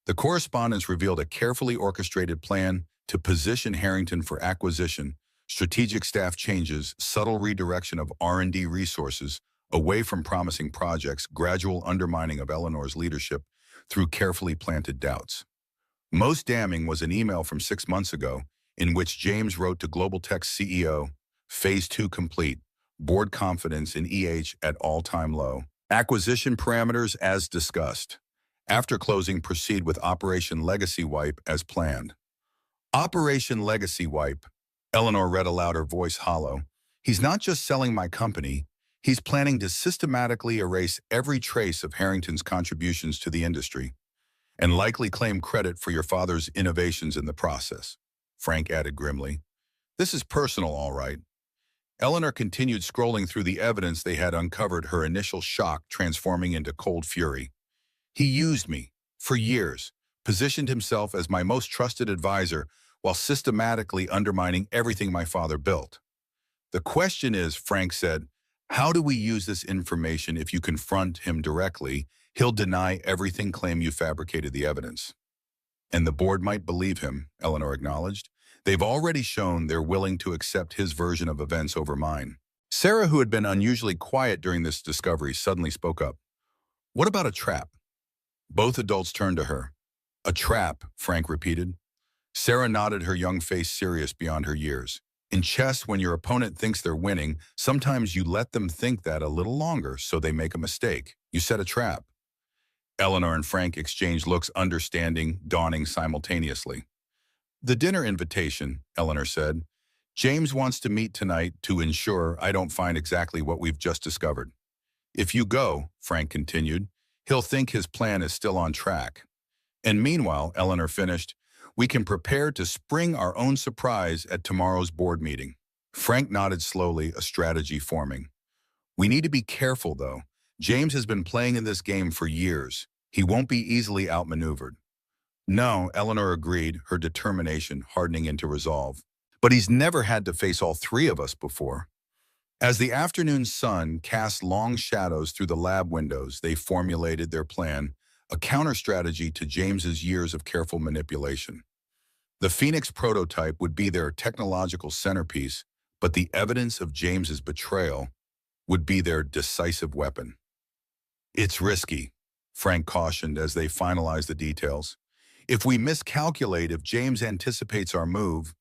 S1: The correspondence revealed a carefully orchestrated plan to position Harrington for acquisition, strategic staff changes, subtle redirection of R&D resources away from promising projects, gradual undermining of Eleanor's leadership through carefully planted doubts. Most damning was an email from 6 months ago in which James wrote to Global Tech's CEO, Phase 2 complete, board confidence in at all-time low. Acquisition parameters as discussed. After closing, proceed with Operation Legacy Wipe as planned. Operation Legacy Wipe, Eleanor read aloud, her voice hollow. He's not just selling my company, he's planning to systematically erase every trace of Harrington's contributions to the industry, and likely claim credit for your father's innovations in the process, Frank added grimly. This is personal, all right. Eleanor continued scrolling through the evidence they had uncovered, her initial shock transforming into cold fury. He used me, for years, positioned himself as my most trusted advisor while systematically undermining everything my father built. The question is, Frank said, how do we use this information? If you confront him directly, he'll deny everything, claim you fabricated the evidence. And the board might believe him, Eleanor acknowledged. They've already shown they're willing to accept his version of events over mine. Sarah, who had been unusually quiet during this discovery, suddenly spoke up. What about a trap? Both adults turned to her. A trap, Frank repeated. Sarah nodded, her young face serious beyond her years. In chess, when your opponent thinks they're winning, sometimes you let them think that a little longer so they make a mistake. You set a trap. Eleanor and Frank exchanged looks, understanding dawning simultaneously. The dinner invitation, Eleanor said. James wants to meet tonight to ensure I don't find exactly what we've just discovered. If you go, Frank continued, he'll think his plan is still on track. And meanwhile, Eleanor finished, we can prepare to spring our own surprise at tomorrow's board meeting. Frank nodded slowly, a strategy forming. We need to be careful, though. James has been playing in this game for years. He won't be easily outmaneuvered. No, Eleanor agreed, her determination hardening into resolve. But he's never had to face all three of us before. As the afternoon sun cast long shadows through the lab windows, they formulated their plan, a counter-strategy to James's years of careful manipulation. The Phoenix prototype would be their technological centerpiece, but the evidence of James's betrayal would be their decisive weapon. It's risky, Frank cautioned as they finalized the details. If we miscalculate, if James anticipates our move,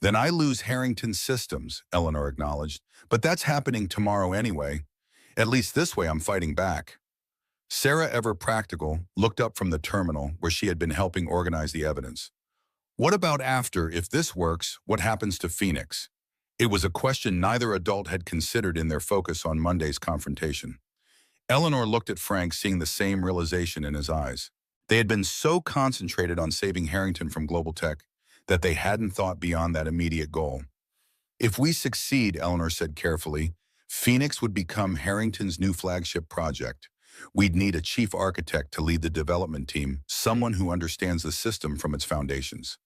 S1: then I lose Harrington's systems, Eleanor acknowledged. But that's happening tomorrow anyway. At least this way I'm fighting back. Sarah, ever practical, looked up from the terminal where she had been helping organize the evidence. What about after? If this works, what happens to Phoenix? It was a question neither adult had considered in their focus on Monday's confrontation. Eleanor looked at Frank, seeing the same realization in his eyes. They had been so concentrated on saving Harrington from Global Tech that they hadn't thought beyond that immediate goal. If we succeed, Eleanor said carefully, Phoenix would become Harrington's new flagship project. We'd need a chief architect to lead the development team, someone who understands the system from its foundations.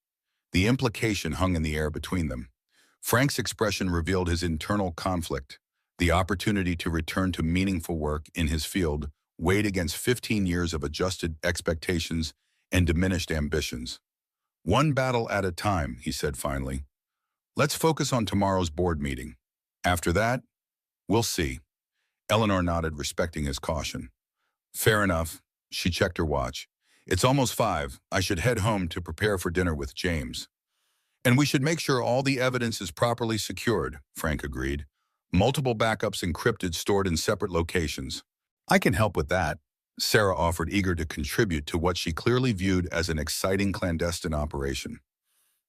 S1: The implication hung in the air between them. Frank's expression revealed his internal conflict. The opportunity to return to meaningful work in his field weighed against 15 years of adjusted expectations and diminished ambitions. One battle at a time, he said finally. Let's focus on tomorrow's board meeting. After that, we'll see. Eleanor nodded, respecting his caution. Fair enough. She checked her watch. It's almost 5. I should head home to prepare for dinner with James. And we should make sure all the evidence is properly secured, Frank agreed. Multiple backups encrypted, stored in separate locations. I can help with that, Sarah offered, eager to contribute to what she clearly viewed as an exciting clandestine operation.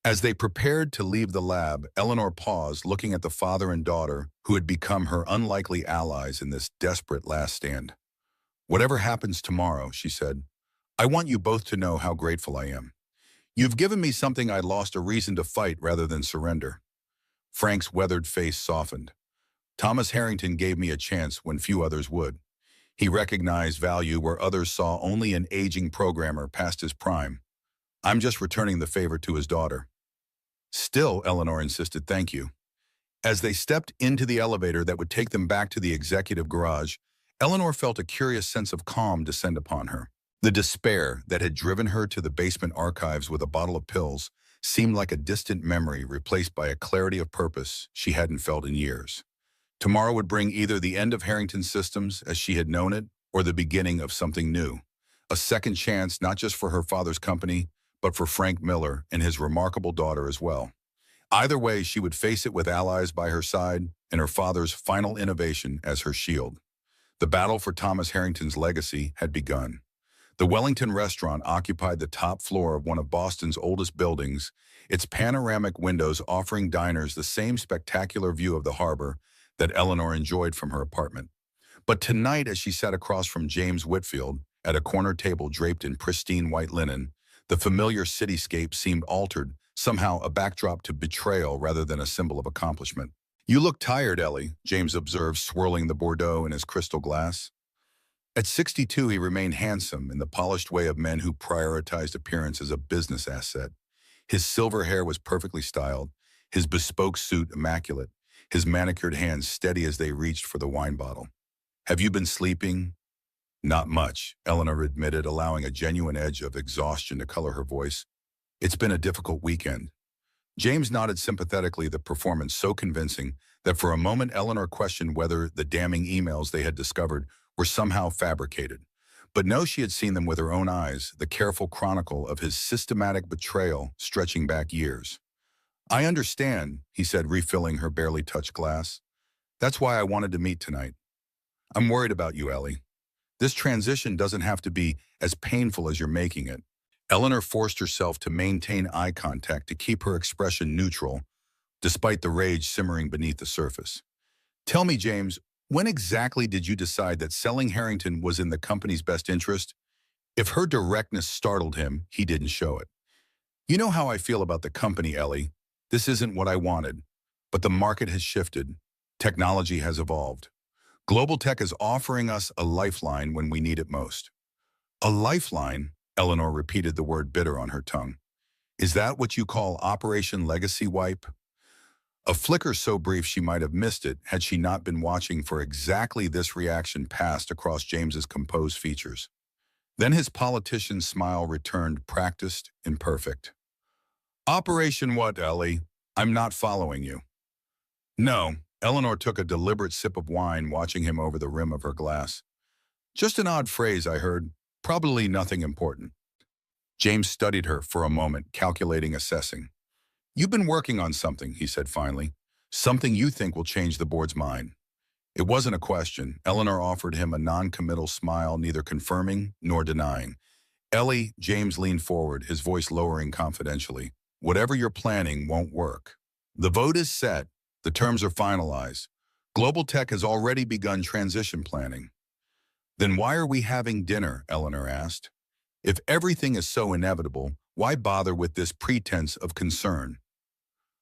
S1: As they prepared to leave the lab, Eleanor paused, looking at the father and daughter who had become her unlikely allies in this desperate last stand. Whatever happens tomorrow, she said, I want you both to know how grateful I am. You've given me something I lost, a reason to fight rather than surrender. Frank's weathered face softened. Thomas Harrington gave me a chance when few others would. He recognized value where others saw only an aging programmer past his prime. I'm just returning the favor to his daughter. Still, Eleanor insisted, thank you. As they stepped into the elevator that would take them back to the executive garage, Eleanor felt a curious sense of calm descend upon her. The despair that had driven her to the basement archives with a bottle of pills seemed like a distant memory replaced by a clarity of purpose she hadn't felt in years. Tomorrow would bring either the end of Harrington Systems as she had known it or the beginning of something new. A second chance not just for her father's company, but for Frank Miller and his remarkable daughter as well. Either way, she would face it with allies by her side and her father's final innovation as her shield. The battle for Thomas Harrington's legacy had begun. The Wellington restaurant occupied the top floor of one of Boston's oldest buildings, its panoramic windows offering diners the same spectacular view of the harbor that Eleanor enjoyed from her apartment. But tonight, as she sat across from James Whitfield at a corner table draped in pristine white linen, the familiar cityscape seemed altered, somehow a backdrop to betrayal rather than a symbol of accomplishment. "You look tired, Ellie," James observed, swirling the Bordeaux in his crystal glass. At 62, he remained handsome in the polished way of men who prioritized appearance as a business asset. His silver hair was perfectly styled, his bespoke suit immaculate, his manicured hands steady as they reached for the wine bottle. "Have you been sleeping?" "Not much," Eleanor admitted, allowing a genuine edge of exhaustion to color her voice. "It's been a difficult weekend." James nodded sympathetically, the performance so convincing that for a moment Eleanor questioned whether the damning emails they had discovered were somehow fabricated. But no, she had seen them with her own eyes, the careful chronicle of his systematic betrayal stretching back years. "I understand," he said, refilling her barely touched glass. "That's why I wanted to meet tonight. I'm worried about you, Ellie. This transition doesn't have to be as painful as you're making it." Eleanor forced herself to maintain eye contact to keep her expression neutral, despite the rage simmering beneath the surface. "Tell me, James, when exactly did you decide that selling Harrington was in the company's best interest?" If her directness startled him, he didn't show it. "You know how I feel about the company, Ellie. This isn't what I wanted. But the market has shifted. Technology has evolved. Global tech is offering us a lifeline when we need it most." "A lifeline?" Eleanor repeated, the word bitter on her tongue. "Is that what you call Operation Legacy Wipe?" A flicker so brief she might have missed it had she not been watching for exactly this reaction passed across James's composed features. Then his politician's smile returned, practiced, imperfect. "Operation what, Ellie? I'm not following you." "No." Eleanor took a deliberate sip of wine, watching him over the rim of her glass. "Just an odd phrase I heard. Probably nothing important." James studied her for a moment, calculating, assessing. "You've been working on something," he said finally. "Something you think will change the board's mind." It wasn't a question. Eleanor offered him a non-committal smile, neither confirming nor denying. "Ellie," James leaned forward, his voice lowering confidentially, "whatever you're planning won't work. The vote is set. The terms are finalized. Global Tech has already begun transition planning." "Then why are we having dinner?" Eleanor asked. "If everything is so inevitable, why bother with this pretense of concern?"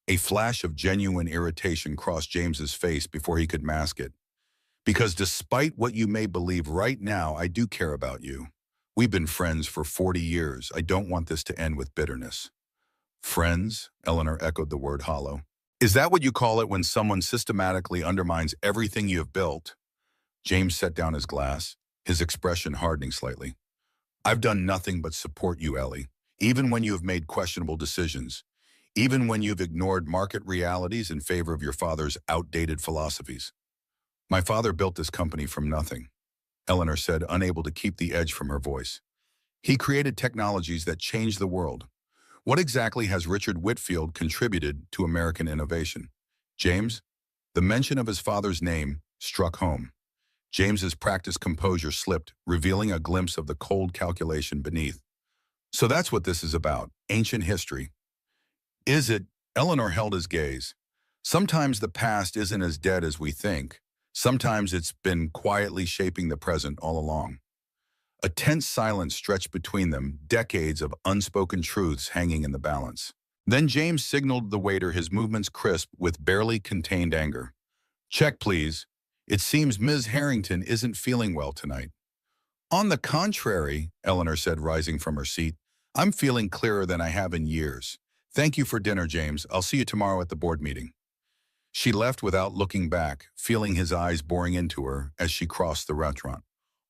S1: A flash of genuine irritation crossed James's face before he could mask it. "Because despite what you may believe right now, I do care about you. We've been friends for 40 years. I don't want this to end with bitterness." "Friends?" Eleanor echoed the word hollow. "Is that what you call it when someone systematically undermines everything you have built?" James set down his glass, his expression hardening slightly. "I've done nothing but support you, Ellie, even when you have made questionable decisions, even when you've ignored market realities in favor of your father's outdated philosophies." "My father built this company from nothing," Eleanor said, unable to keep the edge from her voice. "He created technologies that changed the world. What exactly has Richard Whitfield contributed to American innovation?" "James?" The mention of his father's name struck home. James's practiced composure slipped, revealing a glimpse of the cold calculation beneath. "So that's what this is about, ancient history." "Is it?" Eleanor held his gaze. "Sometimes the past isn't as dead as we think. Sometimes it's been quietly shaping the present all along." A tense silence stretched between them, decades of unspoken truths hanging in the balance. Then James signaled the waiter, his movements crisp with barely contained anger. "Check, please. It seems Ms. Harrington isn't feeling well tonight." "On the contrary," Eleanor said, rising from her seat, "I'm feeling clearer than I have in years. Thank you for dinner, James. I'll see you tomorrow at the board meeting." She left without looking back, feeling his eyes boring into her as she crossed the restaurant.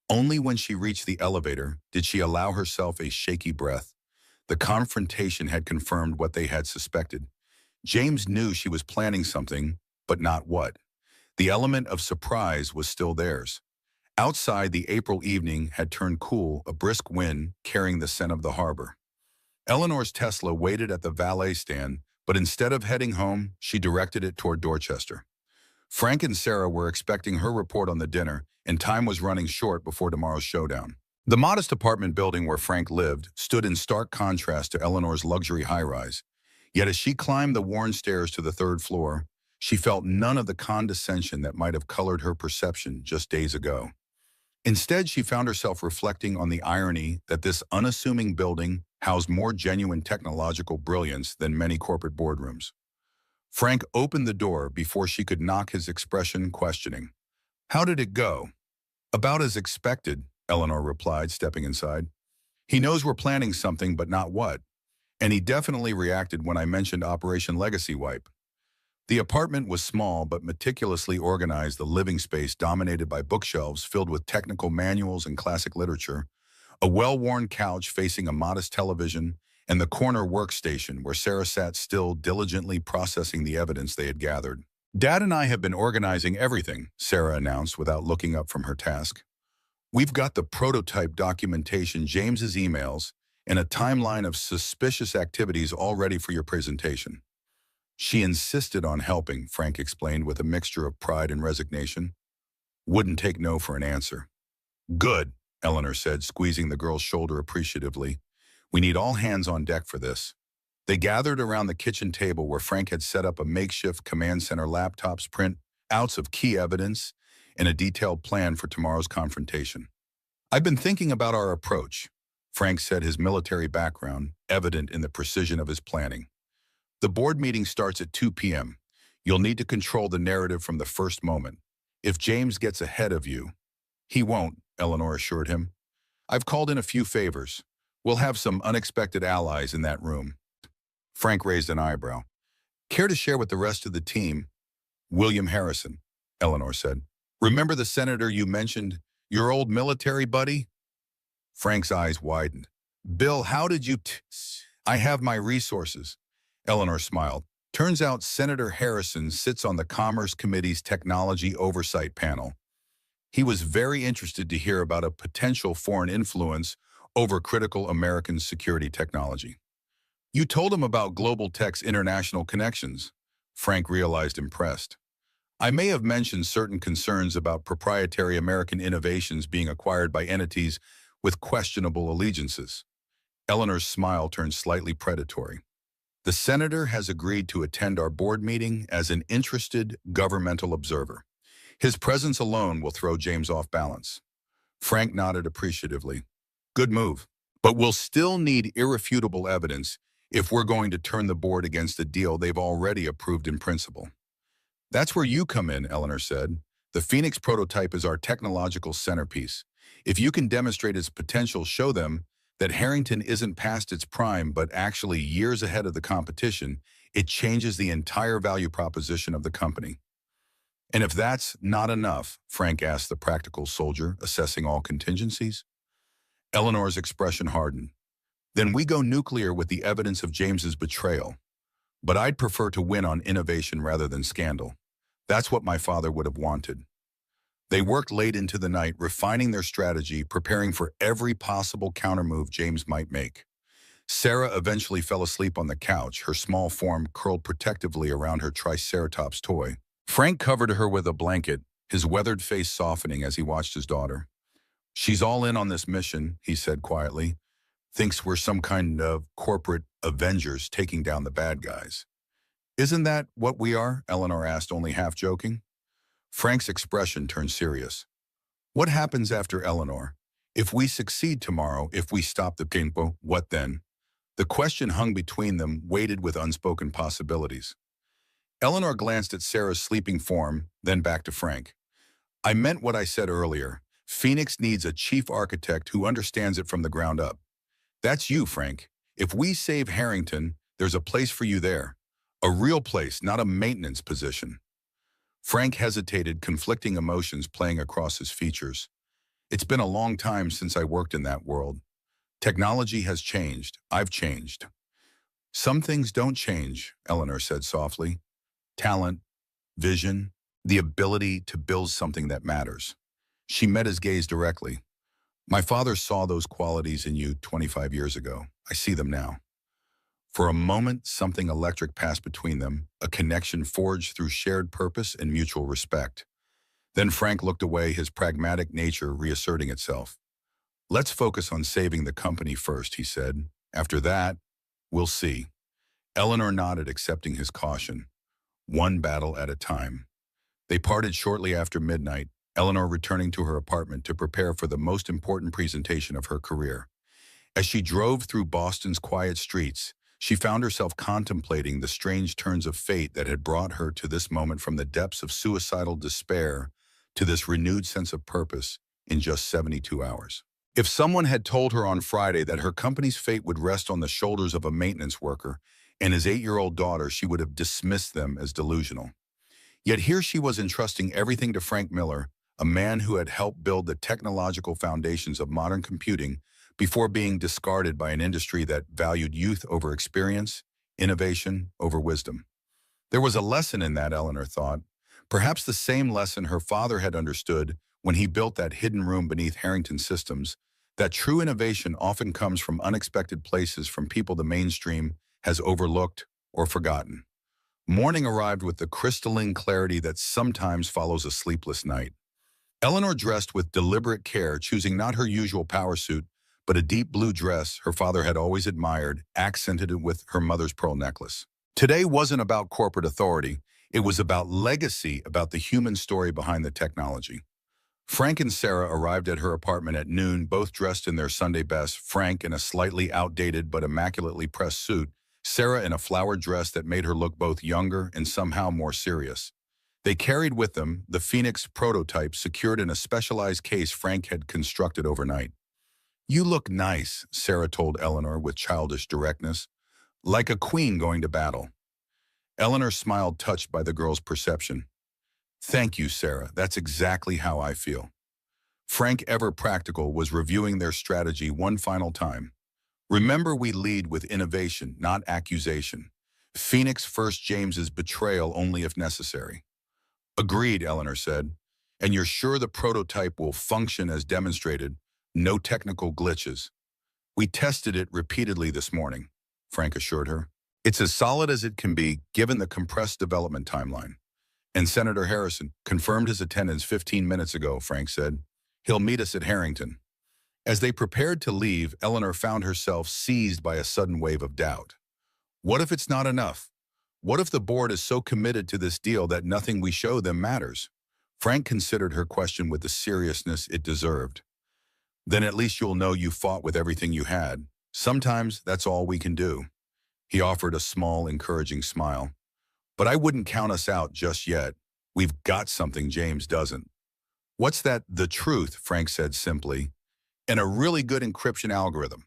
S1: Only when she reached the elevator did she allow herself a shaky breath. The confrontation had confirmed what they had suspected. James knew she was planning something, but not what. The element of surprise was still theirs. Outside, the April evening had turned cool, a brisk wind carrying the scent of the harbor. Eleanor's Tesla waited at the valet stand, but instead of heading home, she directed it toward Dorchester. Frank and Sarah were expecting her report on the dinner, and time was running short before tomorrow's showdown. The modest apartment building where Frank lived stood in stark contrast to Eleanor's luxury high-rise. Yet as she climbed the worn stairs to the third floor, she felt none of the condescension that might have colored her perception just days ago. Instead, she found herself reflecting on the irony that this unassuming building housed more genuine technological brilliance than many corporate boardrooms. Frank opened the door before she could knock his expression questioning. "How did it go?" "About as expected," Eleanor replied, stepping inside. "He knows we're planning something, but not what. And he definitely reacted when I mentioned Operation Legacy Wipe." The apartment was small but meticulously organized, the living space dominated by bookshelves filled with technical manuals and classic literature, a well-worn couch facing a modest television, and the corner workstation where Sarah sat still, diligently processing the evidence they had gathered. "Dad and I have been organizing everything," Sarah announced without looking up from her task. "We've got the prototype documentation, James's emails, and a timeline of suspicious activities all ready for your presentation." She insisted on helping, Frank explained with a mixture of pride and resignation. Wouldn't take no for an answer. "Good," Eleanor said, squeezing the girl's shoulder appreciatively. "We need all hands on deck for this." They gathered around the kitchen table where Frank had set up a makeshift command center, laptops, print-outs of key evidence, and a detailed plan for tomorrow's confrontation. "I've been thinking about our approach," Frank said, his military background evident in the precision of his planning. "The board meeting starts at 2 p.m. You'll need to control the narrative from the first moment. If James gets ahead of you—" "He won't," Eleanor assured him. "I've called in a few favors. We'll have some unexpected allies in that room." Frank raised an eyebrow. "Care to share with the rest of the team?" "William Harrison," Eleanor said. "Remember the senator you mentioned, your old military buddy?" Frank's eyes widened. "Bill, how did you I have my resources." Eleanor smiled. "Turns out Senator Harrison sits on the Commerce Committee's Technology Oversight Panel. He was very interested to hear about a potential foreign influence over critical American security technology." "You told him about Global Tech's international connections," Frank realized, impressed. "I may have mentioned certain concerns about proprietary American innovations being acquired by entities with questionable allegiances." Eleanor's smile turned slightly predatory. "The senator has agreed to attend our board meeting as an interested governmental observer. His presence alone will throw James off balance." Frank nodded appreciatively. "Good move. But we'll still need irrefutable evidence if we're going to turn the board against a deal they've already approved in principle." "That's where you come in," Eleanor said. "The Phoenix prototype is our technological centerpiece. If you can demonstrate its potential, show them that Harrington isn't past its prime but actually years ahead of the competition, it changes the entire value proposition of the company." "And if that's not enough," Frank asked the practical soldier, assessing all contingencies. Eleanor's expression hardened. "Then we go nuclear with the evidence of James's betrayal. But I'd prefer to win on innovation rather than scandal. That's what my father would have wanted." They worked late into the night, refining their strategy, preparing for every possible countermove James might make. Sarah eventually fell asleep on the couch, her small form curled protectively around her Triceratops toy. Frank covered her with a blanket, his weathered face softening as he watched his daughter. "She's all in on this mission," he said quietly. "Thinks we're some kind of corporate Avengers taking down the bad guys." "Isn't that what we are?" Eleanor asked, only half joking. Frank's expression turned serious. "What happens after, Eleanor? If we succeed tomorrow, if we stop the tempo, what then?" The question hung between them, weighted with unspoken possibilities. Eleanor glanced at Sarah's sleeping form, then back to Frank. "I meant what I said earlier. Phoenix needs a chief architect who understands it from the ground up. That's you, Frank. If we save Harrington, there's a place for you there. A real place, not a maintenance position." Frank hesitated, conflicting emotions playing across his features. It's been a long time since I worked in that world. Technology has changed. I've changed. Some things don't change, Eleanor said softly. Talent, vision, the ability to build something that matters. She met his gaze directly. My father saw those qualities in you 25 years ago. I see them now. For a moment, something electric passed between them, a connection forged through shared purpose and mutual respect. Then Frank looked away, his pragmatic nature reasserting itself. Let's focus on saving the company first, he said. After that, we'll see. Eleanor nodded, accepting his caution. One battle at a time. They parted shortly after midnight, Eleanor returning to her apartment to prepare for the most important presentation of her career. As she drove through Boston's quiet streets, she found herself contemplating the strange turns of fate that had brought her to this moment, from the depths of suicidal despair to this renewed sense of purpose in just 72 hours. If someone had told her on Friday that her company's fate would rest on the shoulders of a maintenance worker and his 8-year-old daughter, she would have dismissed them as delusional. Yet here she was entrusting everything to Frank Miller, a man who had helped build the technological foundations of modern computing before being discarded by an industry that valued youth over experience, innovation over wisdom. There was a lesson in that, Eleanor thought. Perhaps the same lesson her father had understood when he built that hidden room beneath Harrington Systems, that true innovation often comes from unexpected places, from people the mainstream has overlooked or forgotten. Morning arrived with the crystalline clarity that sometimes follows a sleepless night. Eleanor dressed with deliberate care, choosing not her usual power suit, but a deep blue dress her father had always admired, accented with her mother's pearl necklace. Today wasn't about corporate authority. It was about legacy, about the human story behind the technology. Frank and Sarah arrived at her apartment at noon, both dressed in their Sunday best, Frank in a slightly outdated but immaculately pressed suit, Sarah in a flowered dress that made her look both younger and somehow more serious. They carried with them the Phoenix prototype secured in a specialized case Frank had constructed overnight. You look nice, Sarah told Eleanor with childish directness, like a queen going to battle. Eleanor smiled, touched by the girl's perception. Thank you, Sarah. That's exactly how I feel. Frank, ever practical, was reviewing their strategy one final time. Remember, we lead with innovation, not accusation. Phoenix first, James's betrayal only if necessary. Agreed, Eleanor said. And you're sure the prototype will function as demonstrated? No technical glitches. We tested it repeatedly this morning, Frank assured her. It's as solid as it can be, given the compressed development timeline. And Senator Harrison confirmed his attendance 15 minutes ago, Frank said. He'll meet us at Harrington. As they prepared to leave, Eleanor found herself seized by a sudden wave of doubt. What if it's not enough? What if the board is so committed to this deal that nothing we show them matters? Frank considered her question with the seriousness it deserved. Then at least you'll know you fought with everything you had. Sometimes that's all we can do. He offered a small, encouraging smile. But I wouldn't count us out just yet. We've got something James doesn't. What's that? The truth, Frank said simply. And a really good encryption algorithm.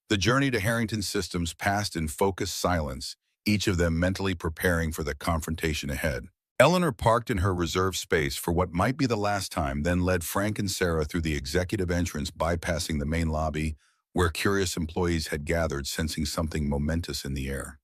S1: The journey to Harrington Systems passed in focused silence, each of them mentally preparing for the confrontation ahead. Eleanor parked in her reserved space for what might be the last time, then led Frank and Sarah through the executive entrance, bypassing the main lobby, where curious employees had gathered, sensing something momentous in the air.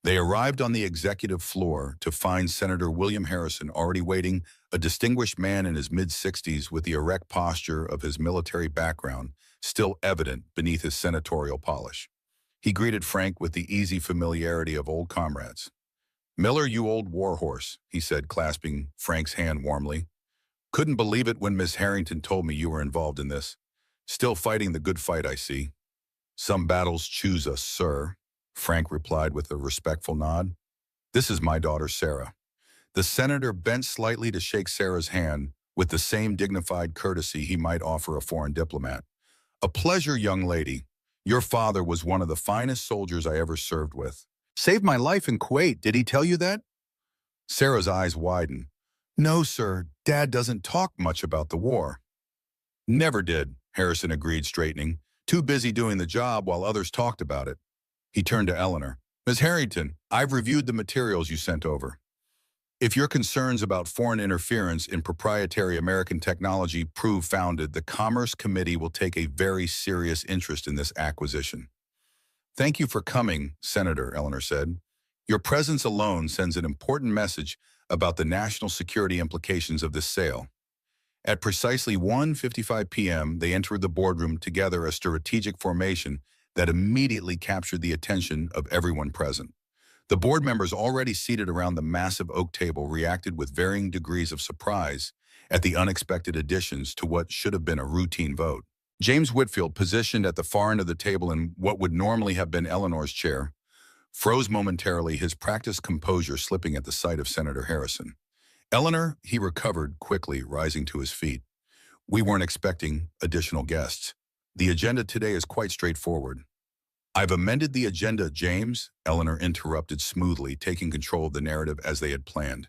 S1: They arrived on the executive floor to find Senator William Harrison already waiting, a distinguished man in his mid-60s with the erect posture of his military background still evident beneath his senatorial polish. He greeted Frank with the easy familiarity of old comrades. Miller, you old warhorse, he said, clasping Frank's hand warmly. Couldn't believe it when Miss Harrington told me you were involved in this. Still fighting the good fight, I see. Some battles choose us, sir, Frank replied with a respectful nod. This is my daughter, Sarah. The senator bent slightly to shake Sarah's hand with the same dignified courtesy he might offer a foreign diplomat. A pleasure, young lady. Your father was one of the finest soldiers I ever served with. Saved my life in Kuwait, did he tell you that? Sarah's eyes widened. No, sir, Dad doesn't talk much about the war. Never did, Harrison agreed, straightening. Too busy doing the job while others talked about it. He turned to Eleanor. Ms. Harrington, I've reviewed the materials you sent over. If your concerns about foreign interference in proprietary American technology prove founded, the Commerce Committee will take a very serious interest in this acquisition. Thank you for coming, Senator, Eleanor said. Your presence alone sends an important message about the national security implications of this sale. At precisely 1:55 p.m., they entered the boardroom together, a strategic formation that immediately captured the attention of everyone present. The board members already seated around the massive oak table reacted with varying degrees of surprise at the unexpected additions to what should have been a routine vote. James Whitfield, positioned at the far end of the table in what would normally have been Eleanor's chair, froze momentarily, his practiced composure slipping at the sight of Senator Harrison. Eleanor, he recovered quickly, rising to his feet. We weren't expecting additional guests. The agenda today is quite straightforward. I've amended the agenda, James, Eleanor interrupted smoothly, taking control of the narrative as they had planned.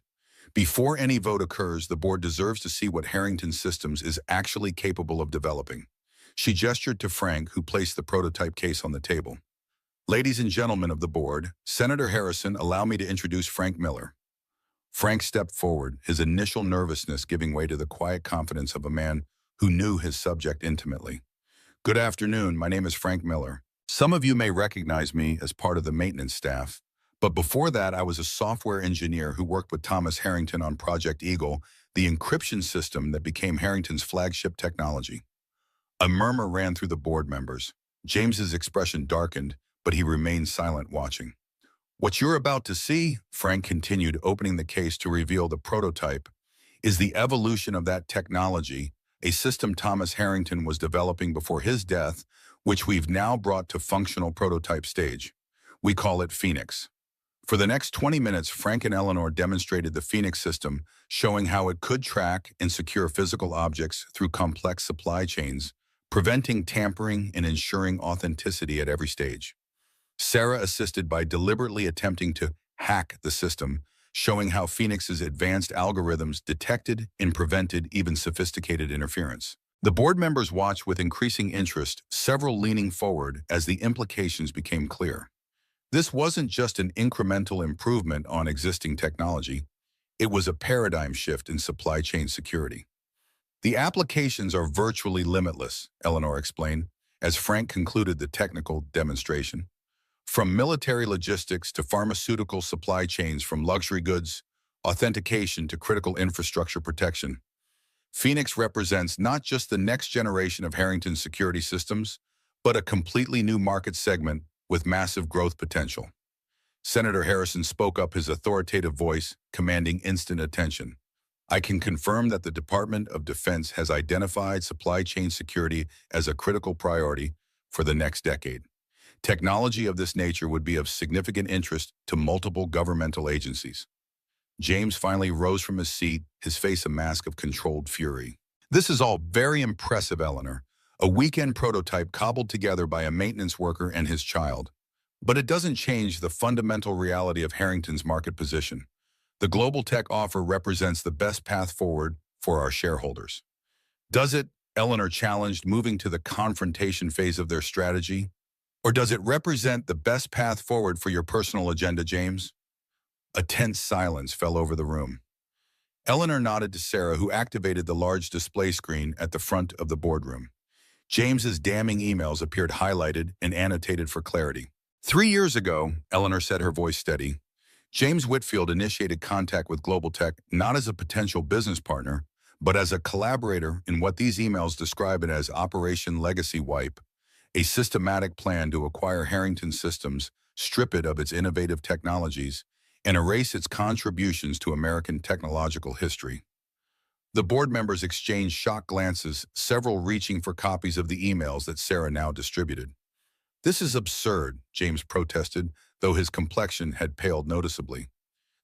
S1: Before any vote occurs, the board deserves to see what Harrington Systems is actually capable of developing. She gestured to Frank, who placed the prototype case on the table. Ladies and gentlemen of the board, Senator Harrison, allow me to introduce Frank Miller. Frank stepped forward, his initial nervousness giving way to the quiet confidence of a man who knew his subject intimately. Good afternoon, my name is Frank Miller. Some of you may recognize me as part of the maintenance staff, but before that I was a software engineer who worked with Thomas Harrington on Project Eagle, the encryption system that became Harrington's flagship technology. A murmur ran through the board members. James's expression darkened, but he remained silent, watching. What you're about to see, Frank continued, opening the case to reveal the prototype, is the evolution of that technology, a system Thomas Harrington was developing before his death, which we've now brought to functional prototype stage. We call it Phoenix. For the next 20 minutes, Frank and Eleanor demonstrated the Phoenix system, showing how it could track and secure physical objects through complex supply chains, preventing tampering and ensuring authenticity at every stage. Sarah assisted by deliberately attempting to hack the system, showing how Phoenix's advanced algorithms detected and prevented even sophisticated interference. The board members watched with increasing interest, several leaning forward as the implications became clear. This wasn't just an incremental improvement on existing technology, it was a paradigm shift in supply chain security. The applications are virtually limitless, Eleanor explained, as Frank concluded the technical demonstration. From military logistics to pharmaceutical supply chains, from luxury goods, authentication to critical infrastructure protection, Phoenix represents not just the next generation of Harrington security systems, but a completely new market segment with massive growth potential. Senator Harrison spoke up, his authoritative voice commanding instant attention. I can confirm that the Department of Defense has identified supply chain security as a critical priority for the next decade. Technology of this nature would be of significant interest to multiple governmental agencies. James finally rose from his seat, his face a mask of controlled fury. This is all very impressive, Eleanor. A weekend prototype cobbled together by a maintenance worker and his child. But it doesn't change the fundamental reality of Harrington's market position. The global tech offer represents the best path forward for our shareholders. Does it, Eleanor challenged, moving to the confrontation phase of their strategy? Or does it represent the best path forward for your personal agenda, James? A tense silence fell over the room. Eleanor nodded to Sarah, who activated the large display screen at the front of the boardroom. James's damning emails appeared highlighted and annotated for clarity. 3 years ago, Eleanor said, her voice steady, James Whitfield initiated contact with Global Tech not as a potential business partner, but as a collaborator in what these emails describe it as Operation Legacy Wipe, a systematic plan to acquire Harrington Systems, strip it of its innovative technologies, and erase its contributions to American technological history. The board members exchanged shocked glances, several reaching for copies of the emails that Sarah now distributed. This is absurd, James protested, though his complexion had paled noticeably.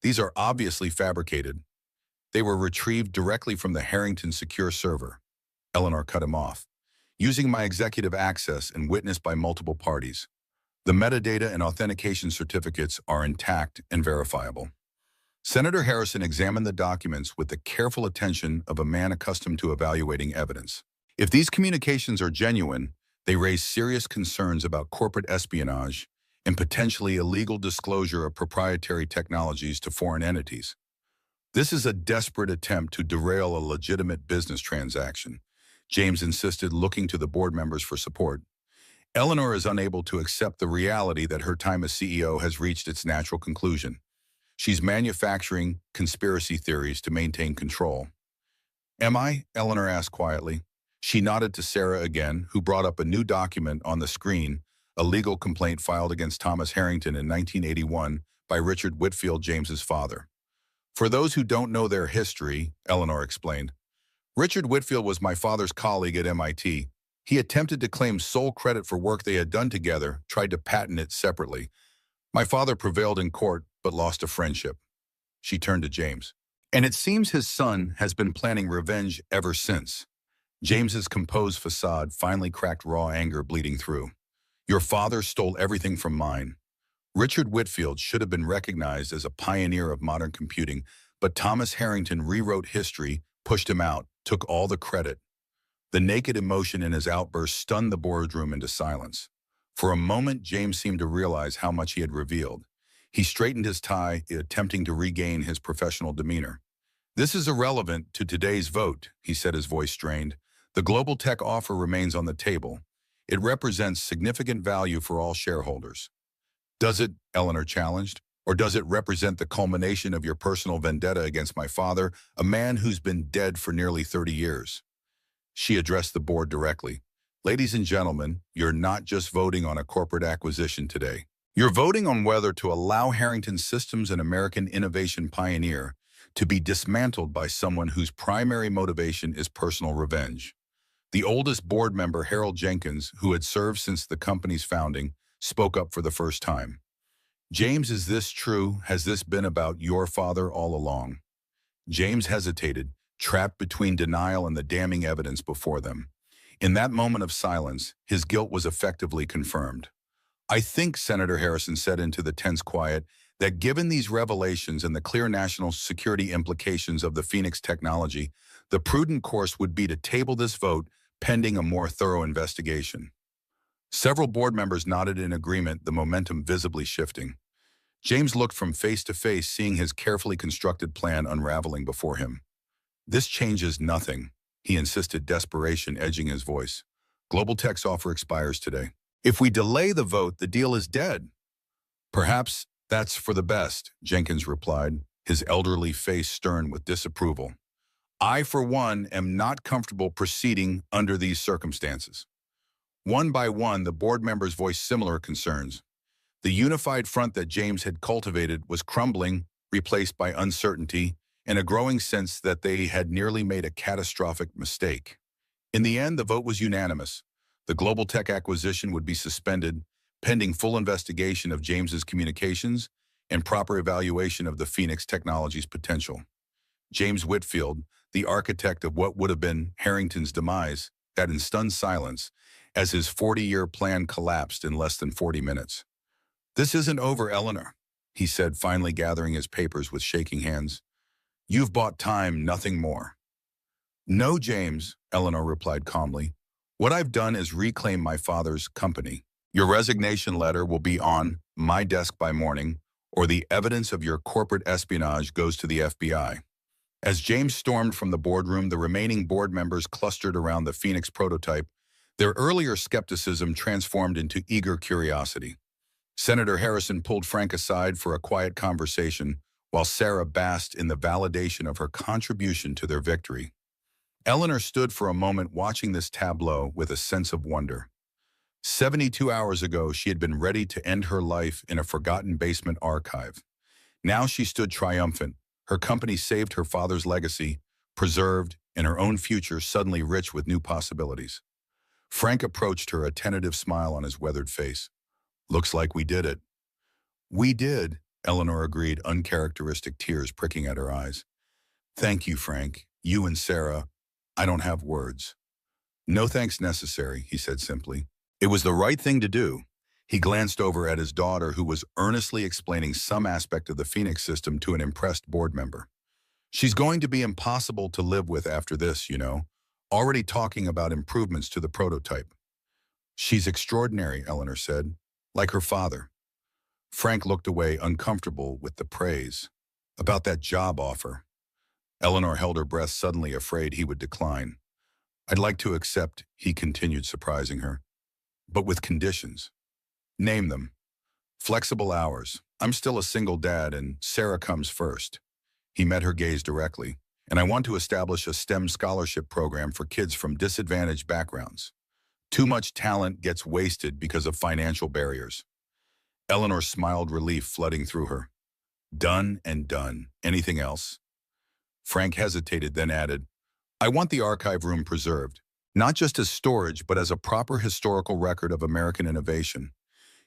S1: These are obviously fabricated. They were retrieved directly from the Harrington Secure server. Eleanor cut him off. Using my executive access and witnessed by multiple parties. The metadata and authentication certificates are intact and verifiable. Senator Harrison examined the documents with the careful attention of a man accustomed to evaluating evidence. If these communications are genuine, they raise serious concerns about corporate espionage and potentially illegal disclosure of proprietary technologies to foreign entities. This is a desperate attempt to derail a legitimate business transaction, James insisted, looking to the board members for support. Eleanor is unable to accept the reality that her time as CEO has reached its natural conclusion. She's manufacturing conspiracy theories to maintain control. Am I? Eleanor asked quietly. She nodded to Sarah again, who brought up a new document on the screen, a legal complaint filed against Thomas Harrington in 1981 by Richard Whitfield, James's father. For those who don't know their history, Eleanor explained, Richard Whitfield was my father's colleague at MIT. He attempted to claim sole credit for work they had done together, tried to patent it separately. My father prevailed in court, but lost a friendship. She turned to James. And it seems his son has been planning revenge ever since. James's composed facade finally cracked, raw anger bleeding through. Your father stole everything from mine. Richard Whitfield should have been recognized as a pioneer of modern computing, but Thomas Harrington rewrote history, pushed him out, took all the credit. The naked emotion in his outburst stunned the boardroom into silence. For a moment, James seemed to realize how much he had revealed. He straightened his tie, attempting to regain his professional demeanor. This is irrelevant to today's vote, he said, his voice strained. The global tech offer remains on the table. It represents significant value for all shareholders. Does it, Eleanor challenged, or does it represent the culmination of your personal vendetta against my father, a man who's been dead for nearly 30 years? She addressed the board directly. Ladies and gentlemen, you're not just voting on a corporate acquisition today. You're voting on whether to allow Harrington Systems, an American innovation pioneer, to be dismantled by someone whose primary motivation is personal revenge. The oldest board member, Harold Jenkins, who had served since the company's founding, spoke up for the first time. James, is this true? Has this been about your father all along? James hesitated, trapped between denial and the damning evidence before them. In that moment of silence, his guilt was effectively confirmed. I think, Senator Harrison said into the tense quiet, that given these revelations and the clear national security implications of the Phoenix technology, the prudent course would be to table this vote pending a more thorough investigation. Several board members nodded in agreement, the momentum visibly shifting. James looked from face to face, seeing his carefully constructed plan unraveling before him. This changes nothing, he insisted, desperation edging his voice. Global Tech's offer expires today. If we delay the vote, the deal is dead. Perhaps that's for the best, Jenkins replied, his elderly face stern with disapproval. I, for one, am not comfortable proceeding under these circumstances. One by one, the board members voiced similar concerns. The unified front that James had cultivated was crumbling, replaced by uncertainty, and a growing sense that they had nearly made a catastrophic mistake. In the end, the vote was unanimous. The Global Tech acquisition would be suspended, pending full investigation of James's communications and proper evaluation of the Phoenix technology's potential. James Whitfield, the architect of what would have been Harrington's demise, sat in stunned silence as his 40-year plan collapsed in less than 40 minutes. This isn't over, Eleanor, he said, finally gathering his papers with shaking hands. You've bought time, nothing more. No, James, Eleanor replied calmly. What I've done is reclaim my father's company. Your resignation letter will be on my desk by morning, or the evidence of your corporate espionage goes to the FBI. As James stormed from the boardroom, the remaining board members clustered around the Phoenix prototype, their earlier skepticism transformed into eager curiosity. Senator Harrison pulled Frank aside for a quiet conversation, while Sarah basked in the validation of her contribution to their victory. Eleanor stood for a moment watching this tableau with a sense of wonder. 72 hours ago, she had been ready to end her life in a forgotten basement archive. Now she stood triumphant, her company saved her father's legacy, preserved, and her own future suddenly rich with new possibilities. Frank approached her, a tentative smile on his weathered face. Looks like we did it. We did, Eleanor agreed, uncharacteristic tears pricking at her eyes. Thank you, Frank. You and Sarah. I don't have words. No thanks necessary, he said simply. It was the right thing to do. He glanced over at his daughter, who was earnestly explaining some aspect of the Phoenix system to an impressed board member. She's going to be impossible to live with after this, you know. Already talking about improvements to the prototype. She's extraordinary, Eleanor said, like her father. Frank looked away, uncomfortable with the praise. About that job offer. Eleanor held her breath, suddenly afraid he would decline. I'd like to accept, he continued, surprising her. But with conditions. Name them. Flexible hours. I'm still a single dad and Sarah comes first. He met her gaze directly. And I want to establish a STEM scholarship program for kids from disadvantaged backgrounds. Too much talent gets wasted because of financial barriers. Eleanor smiled, relief flooding through her. Done and done. Anything else? Frank hesitated, then added, I want the archive room preserved, not just as storage, but as a proper historical record of American innovation.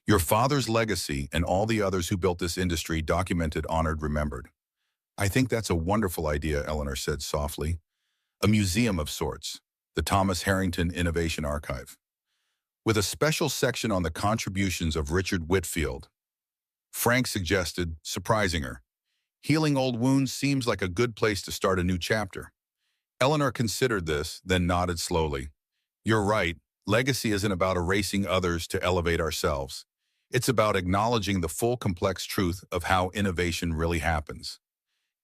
S1: Your father's legacy and all the others who built this industry documented, honored, remembered. I think that's a wonderful idea, Eleanor said softly. A museum of sorts, the Thomas Harrington Innovation Archive, with a special section on the contributions of Richard Whitfield. Frank suggested, surprising her. Healing old wounds seems like a good place to start a new chapter. Eleanor considered this, then nodded slowly. You're right. Legacy isn't about erasing others to elevate ourselves. It's about acknowledging the full complex truth of how innovation really happens.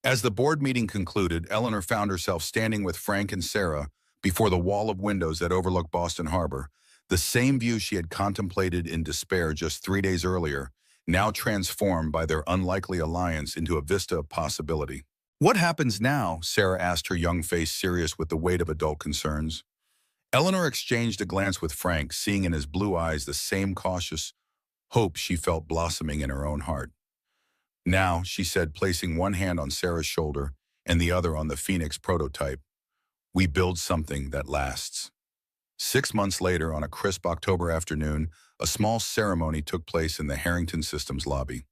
S1: As the board meeting concluded, Eleanor found herself standing with Frank and Sarah before the wall of windows that overlooked Boston Harbor, the same view she had contemplated in despair just 3 days earlier, now transformed by their unlikely alliance into a vista of possibility. What happens now? Sarah asked, her young face serious with the weight of adult concerns. Eleanor exchanged a glance with Frank, seeing in his blue eyes the same cautious hope she felt blossoming in her own heart. Now, she said, placing one hand on Sarah's shoulder and the other on the Phoenix prototype, we build something that lasts. 6 months later, on a crisp October afternoon, a small ceremony took place in the Harrington Systems lobby.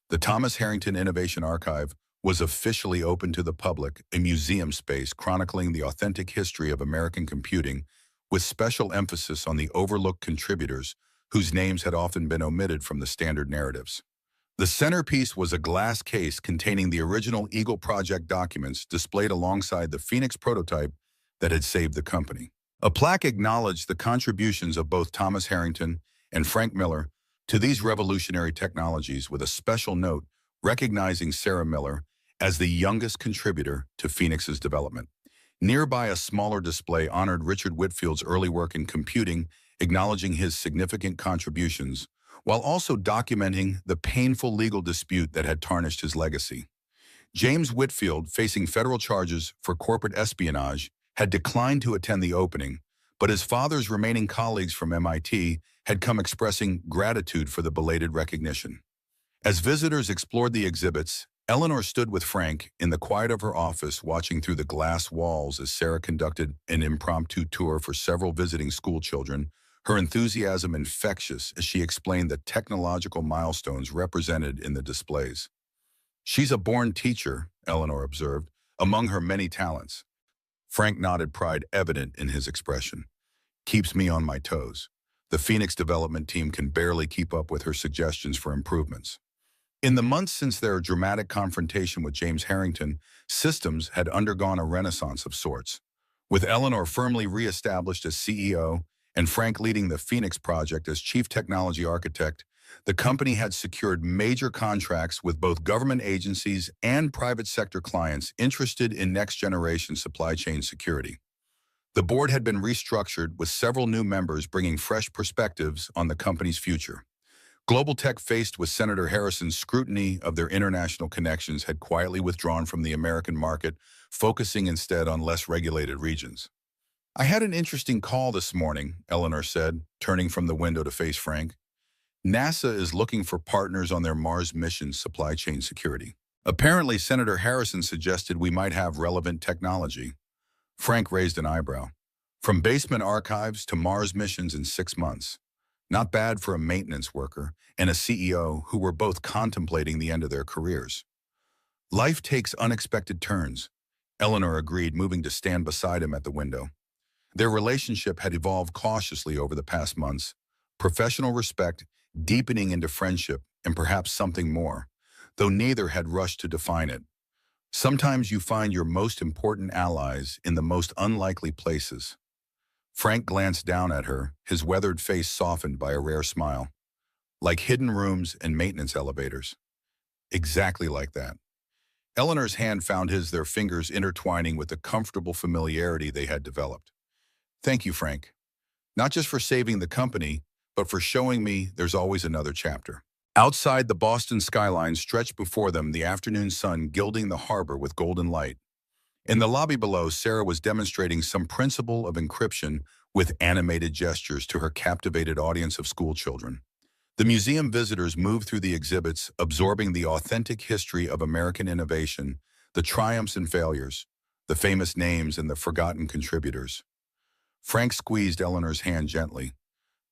S1: The Thomas Harrington Innovation Archive was officially open to the public, a museum space chronicling the authentic history of American computing, with special emphasis on the overlooked contributors whose names had often been omitted from the standard narratives. The centerpiece was a glass case containing the original Eagle Project documents displayed alongside the Phoenix prototype that had saved the company. A plaque acknowledged the contributions of both Thomas Harrington and Frank Miller to these revolutionary technologies, with a special note recognizing Sarah Miller as the youngest contributor to Phoenix's development. Nearby, a smaller display honored Richard Whitfield's early work in computing, acknowledging his significant contributions, while also documenting the painful legal dispute that had tarnished his legacy. James Whitfield, facing federal charges for corporate espionage, had declined to attend the opening, but his father's remaining colleagues from MIT had come expressing gratitude for the belated recognition. As visitors explored the exhibits, Eleanor stood with Frank in the quiet of her office, watching through the glass walls as Sarah conducted an impromptu tour for several visiting school children, her enthusiasm infectious as she explained the technological milestones represented in the displays. She's a born teacher, Eleanor observed, among her many talents. Frank nodded, pride evident in his expression. Keeps me on my toes. The Phoenix development team can barely keep up with her suggestions for improvements. In the months since their dramatic confrontation with James Harrington, systems had undergone a renaissance of sorts. With Eleanor firmly re-established as CEO and Frank leading the Phoenix project as chief technology architect, the company had secured major contracts with both government agencies and private sector clients interested in next-generation supply chain security. The board had been restructured, with several new members bringing fresh perspectives on the company's future. Global Tech, faced with Senator Harrison's scrutiny of their international connections, had quietly withdrawn from the American market, focusing instead on less regulated regions. I had an interesting call this morning, Eleanor said, turning from the window to face Frank. NASA is looking for partners on their Mars mission supply chain security. Apparently, Senator Harrison suggested we might have relevant technology. Frank raised an eyebrow. From basement archives to Mars missions in 6 months. Not bad for a maintenance worker and a CEO who were both contemplating the end of their careers. Life takes unexpected turns, Eleanor agreed, moving to stand beside him at the window. Their relationship had evolved cautiously over the past months, professional respect deepening into friendship and perhaps something more, though neither had rushed to define it. Sometimes you find your most important allies in the most unlikely places. Frank glanced down at her, his weathered face softened by a rare smile. Like hidden rooms and maintenance elevators. Exactly like that. Eleanor's hand found his, their fingers intertwining with the comfortable familiarity they had developed. Thank you, Frank. Not just for saving the company, but for showing me there's always another chapter. Outside, the Boston skyline stretched before them, the afternoon sun gilding the harbor with golden light. In the lobby below, Sarah was demonstrating some principle of encryption with animated gestures to her captivated audience of schoolchildren. The museum visitors moved through the exhibits, absorbing the authentic history of American innovation, the triumphs and failures, the famous names and the forgotten contributors. Frank squeezed Eleanor's hand gently.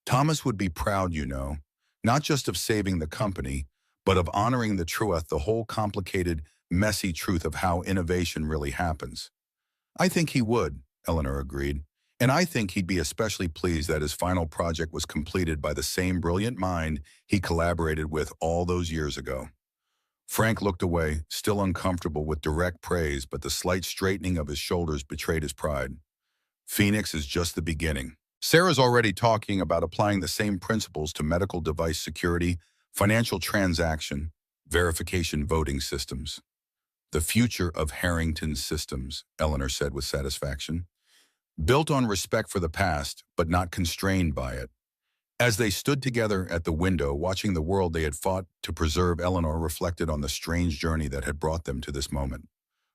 S1: Thomas would be proud, you know, not just of saving the company, but of honoring the truth, the whole complicated, messy truth of how innovation really happens. I think he would, Eleanor agreed, and I think he'd be especially pleased that his final project was completed by the same brilliant mind he collaborated with all those years ago. Frank looked away, still uncomfortable with direct praise, but the slight straightening of his shoulders betrayed his pride. Phoenix is just the beginning. Sarah's already talking about applying the same principles to medical device security, financial transaction, verification voting systems. The future of Harrington's systems, Eleanor said with satisfaction. Built on respect for the past, but not constrained by it. As they stood together at the window, watching the world they had fought to preserve, Eleanor reflected on the strange journey that had brought them to this moment.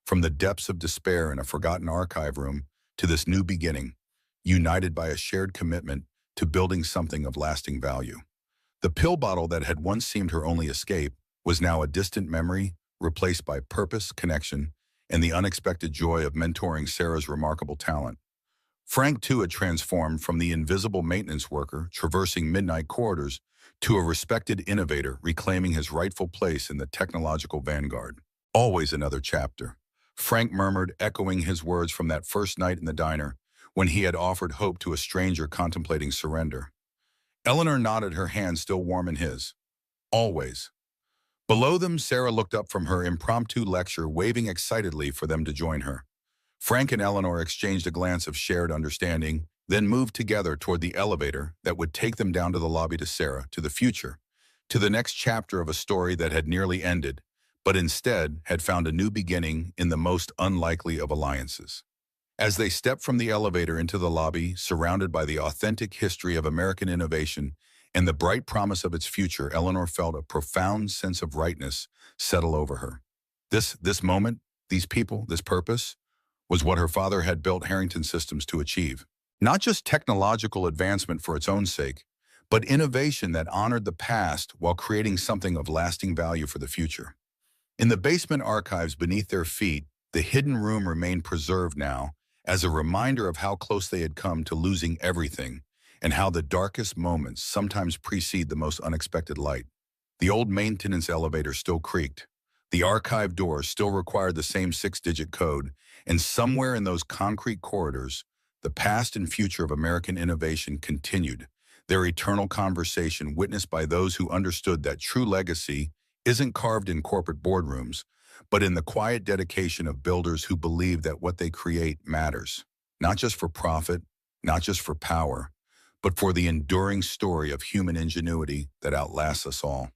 S1: From the depths of despair in a forgotten archive room to this new beginning, united by a shared commitment to building something of lasting value. The pill bottle that had once seemed her only escape was now a distant memory, replaced by purpose, connection, and the unexpected joy of mentoring Sarah's remarkable talent. Frank, too, had transformed from the invisible maintenance worker traversing midnight corridors to a respected innovator reclaiming his rightful place in the technological vanguard. Always another chapter, Frank murmured, echoing his words from that first night in the diner when he had offered hope to a stranger contemplating surrender. Eleanor nodded, her hand still warm in his. Always. Below them, Sarah looked up from her impromptu lecture, waving excitedly for them to join her. Frank and Eleanor exchanged a glance of shared understanding, then moved together toward the elevator that would take them down to the lobby, to Sarah, to the future, to the next chapter of a story that had nearly ended, but instead had found a new beginning in the most unlikely of alliances. As they stepped from the elevator into the lobby, surrounded by the authentic history of American innovation and the bright promise of its future, Eleanor felt a profound sense of rightness settle over her. This moment, these people, this purpose, was what her father had built Harrington Systems to achieve. Not just technological advancement for its own sake, but innovation that honored the past while creating something of lasting value for the future. In the basement archives beneath their feet, the hidden room remained preserved now, as a reminder of how close they had come to losing everything, and how the darkest moments sometimes precede the most unexpected light. The old maintenance elevator still creaked. The archive door still required the same 6-digit code, and somewhere in those concrete corridors, the past and future of American innovation continued, their eternal conversation witnessed by those who understood that true legacy isn't carved in corporate boardrooms, but in the quiet dedication of builders who believe that what they create matters, not just for profit, not just for power, but for the enduring story of human ingenuity that outlasts us all.